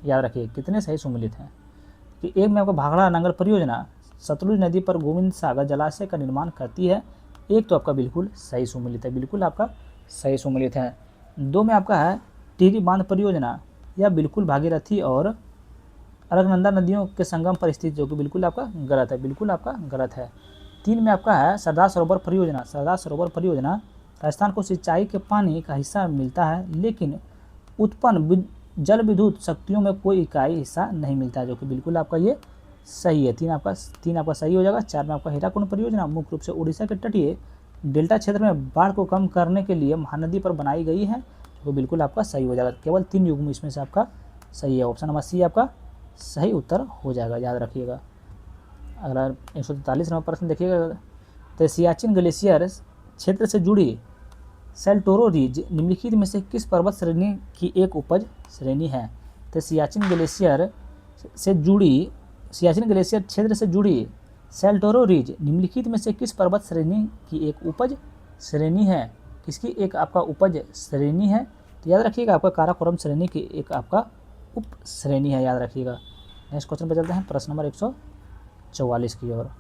याद रखिए, कितने सही सुमिलित हैं। कि एक में आपका भाखड़ा नांगल परियोजना सतलुज नदी पर गोविंद सागर जलाशय का निर्माण करती है, एक तो आपका बिल्कुल सही सुमिलित है, बिल्कुल आपका सही सुमिलित है। दो में आपका है टिहरी बांध परियोजना, या बिल्कुल भागीरथी और अलकनंदा नदियों के संगम पर स्थित, जो कि बिल्कुल आपका गलत है, बिल्कुल आपका गलत है। तीन में आपका है सरदार सरोवर परियोजना। सरदार सरोवर परियोजना राजस्थान को सिंचाई के पानी का हिस्सा मिलता है, लेकिन उत्पन्न जल विद्युत शक्तियों में कोई इकाई हिस्सा नहीं मिलता है, जो कि बिल्कुल आपका ये सही है। तीन आपका सही हो जाएगा। चार में आपका हीराकुंड परियोजना मुख्य रूप से उड़ीसा के तटीय डेल्टा क्षेत्र में बाढ़ को कम करने के लिए महानदी पर बनाई गई है, जो बिल्कुल आपका सही हो जाएगा। केवल 3 युग्म इसमें से आपका सही है। ऑप्शन नंबर सी आपका सही उत्तर हो जाएगा, याद रखिएगा। अगला 143 नंबर प्रश्न देखिएगा। तो सियाचिन ग्लेशियर क्षेत्र से जुड़ी सेल्टोरो रिज निम्नलिखित में से किस पर्वत श्रेणी की एक उपज श्रेणी है? तो सियाचिन ग्लेशियर क्षेत्र से जुड़ी सेल्टोरो रिज निम्नलिखित में से किस पर्वत श्रेणी की एक उपज श्रेणी है? किसकी एक आपका उपज श्रेणी है? तो याद रखिएगा, आपका काराकोरम श्रेणी की एक आपका उप श्रेणी है, याद रखिएगा। नेक्स्ट क्वेश्चन पे चलते हैं प्रश्न नंबर 144 की ओर।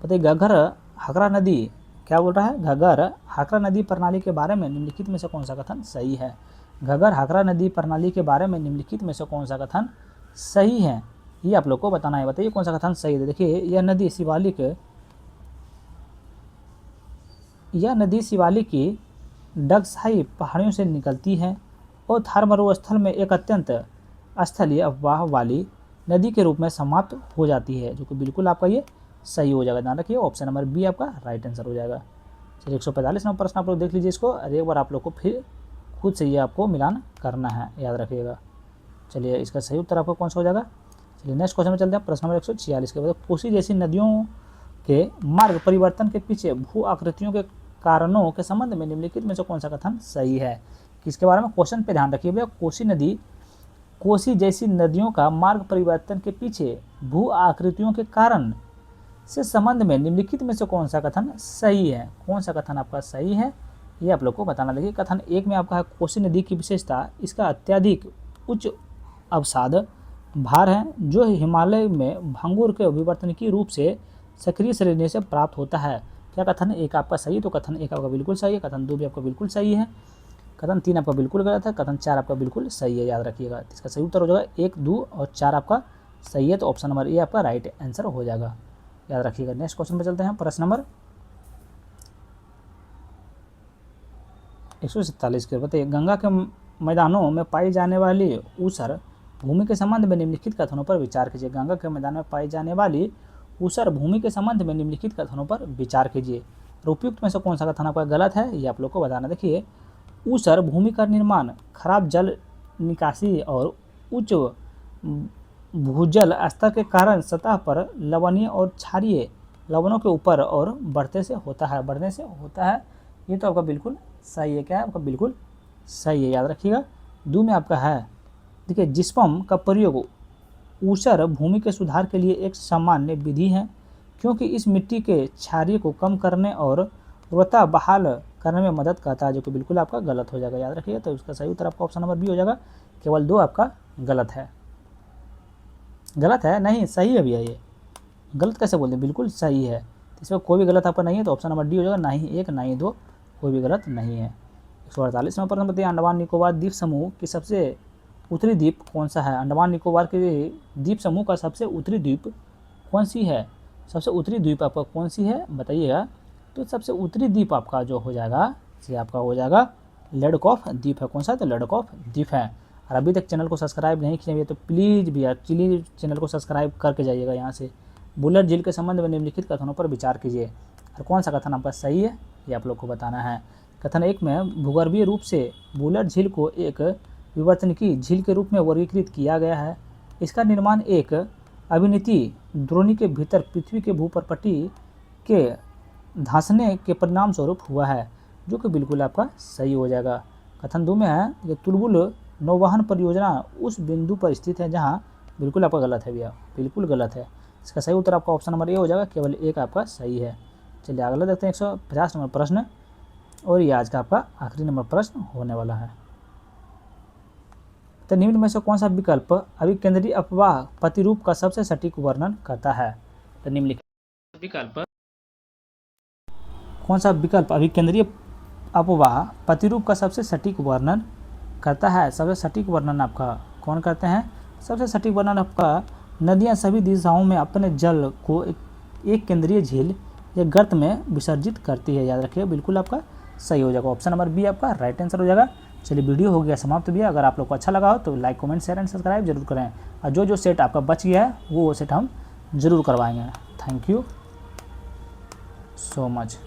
बताइए, घग्गर हाकरा नदी क्या बोल रहा है? घग्गर हाकरा नदी प्रणाली के बारे में निम्नलिखित में से कौन सा कथन सही है? घग्गर हाकरा नदी प्रणाली के बारे में निम्नलिखित में से कौन सा कथन सही है, ये आप लोग को बताना है। बताइए कौन सा कथन सही है। देखिए, यह नदी शिवालिक की डगसाई पहाड़ियों से निकलती है और थार मरुस्थल में एक अत्यंत स्थलीय अफवाह वाली नदी के रूप में समाप्त हो जाती है, जो कि बिल्कुल आपका ये सही हो जाएगा। ध्यान रखिए, ऑप्शन नंबर बी आपका राइट आंसर हो जाएगा। चलिए 145 नंबर प्रश्न आप लोग देख लीजिए इसको, और एक बार आप लोग को फिर खुद से ये आपको मिलान करना है, याद रखिएगा। चलिए, इसका सही उत्तर आपको कौन सा हो जाएगा। चलिए नेक्स्ट क्वेश्चन में चलते हैं प्रश्न नंबर 146 के बाद। कोसी जैसी नदियों के मार्ग परिवर्तन के पीछे भू आकृतियों के कारणों के संबंध में निम्नलिखित में से कौन सा कथन सही है? किसके बारे में? क्वेश्चन पे ध्यान रखिए भैया। कोसी जैसी नदियों का मार्ग परिवर्तन के पीछे भू आकृतियों के कारण से संबंध में निम्नलिखित में से कौन सा कथन सही है? कौन सा कथन आपका सही है, ये आप लोग को बताना। देखिए, कथन एक में आपका है कोसी नदी की विशेषता इसका अत्यधिक उच्च अवसाद भार है, जो हिमालय में भंगुर के विवर्तनिकी रूप से सक्रिय श्रेणी से प्राप्त होता है। क्या कथन एक आपका सही है? तो कथन एक आपका बिल्कुल सही है। कथन 2 भी आपका बिल्कुल सही है। कथन 3 आपका बिल्कुल गलत है। कथन 4 आपका बिल्कुल सही है, याद रखिएगा। इसका सही उत्तर हो जाएगा 1, 2 और 4 आपका सही है, तो ऑप्शन नंबर ए आपका राइट आंसर हो जाएगा, याद रखिएगा। नेक्स्ट क्वेश्चन पे चलते हैं प्रश्न नंबर 147 के। बताइए, गंगा के मैदानों में पाई जाने वाली ऊसर भूमि के संबंध में निम्नलिखित कथनों पर विचार कीजिए। गंगा के मैदान में पाई जाने वाली ऊसर भूमि के संबंध में निम्नलिखित कथनों पर विचार कीजिए। उपयुक्त में से कौन सा कथन आपका गलत है, ये आप लोग को बताना। देखिए, ऊसर भूमि का निर्माण खराब जल निकासी और उच्च भूजल स्तर के कारण सतह पर लवणीय और क्षारीय लवणों के ऊपर और बढ़ने से होता है। ये तो आपका बिल्कुल सही है। क्या है आपका? बिल्कुल सही है, याद रखिएगा। दो में आपका है, देखिए, जिस्पम का प्रयोग ऊसर भूमि के सुधार के लिए एक सामान्य विधि है, क्योंकि इस मिट्टी के क्षारीय को कम करने और उर्वरता बहाल करने में मदद करता है, जो कि बिल्कुल आपका गलत हो जाएगा, याद रखिएगा। तो इसका सही उत्तर आपका ऑप्शन नंबर बी हो जाएगा। केवल 2 आपका गलत है। गलत है नहीं, सही है भैया। ये गलत कैसे बोलते हैं? बिल्कुल सही है। तो इसमें कोई भी गलत आपका नहीं है, तो ऑप्शन नंबर डी हो जाएगा। ना ही 1 ना ही 2, कोई भी गलत नहीं है। 148वां प्रश्न बताइए, अंडमान निकोबार द्वीप समूह की सबसे उत्तरी द्वीप कौन सा है? अंडमान निकोबार के द्वीप समूह का सबसे उत्तरी द्वीप कौन सी है? सबसे उत्तरी द्वीप आपका कौन सी है बताइएगा। तो सबसे उत्तरी द्वीप आपका जो हो जाएगा, ये आपका हो जाएगा लैडकॉफ द्वीप है। कौन सा? तो लैडकॉफ द्वीप है। और अभी तक चैनल को सब्सक्राइब नहीं किए तो प्लीज़ भैया चैनल को सब्सक्राइब करके जाइएगा। यहाँ से बुलर झील के संबंध में निम्नलिखित कथनों पर विचार कीजिए, और कौन सा कथन आपका सही है ये आप लोग को बताना है। कथन 1 में भूगर्भीय रूप से बुलर झील को एक विवर्तनिकी झील के रूप में वर्गीकृत किया गया है। इसका निर्माण एक अविनिति द्रोणी के भीतर पृथ्वी के भूपरपट्टी के धंसने के परिणाम स्वरूप हुआ है, जो कि बिल्कुल आपका सही हो जाएगा। कथन 2 में है कि तुलबुल नौवहन परियोजना उस बिंदु पर स्थित है जहां, बिल्कुल आपका गलत है भैया, बिल्कुल गलत है। इसका सही उत्तर आपका ऑप्शन नंबर ए हो जाएगा। केवल 1 आपका सही है। चलिए अगला देखते हैं 150 नंबर प्रश्न, और ये आज का आपका आखिरी नंबर प्रश्न होने वाला है। तो निम्न में से कौन सा विकल्प अभिकेंद्रीय अपवाह प्रतिरूप का सबसे सटीक वर्णन करता है? तो निम्नलिखित विकल्प कौन सा विकल्प अभिकेंद्रीय अपवाह प्रतिरूप का सबसे सटीक वर्णन करता है? सबसे सटीक वर्णन आपका कौन करते हैं? सबसे सटीक वर्णन आपका, नदियां सभी दिशाओं में अपने जल को एक केंद्रीय झील या गर्त में विसर्जित करती है, याद रखिए, बिल्कुल आपका सही हो जाएगा। ऑप्शन नंबर बी आपका राइट आंसर हो जाएगा। चलिए वीडियो हो गया समाप्त भी। अगर आप लोग को अच्छा लगा हो तो like comment share and subscribe जरूर करें, और जो सेट आपका बच गया है वो सेट हम जरूर करवाएंगे। Thank you so much.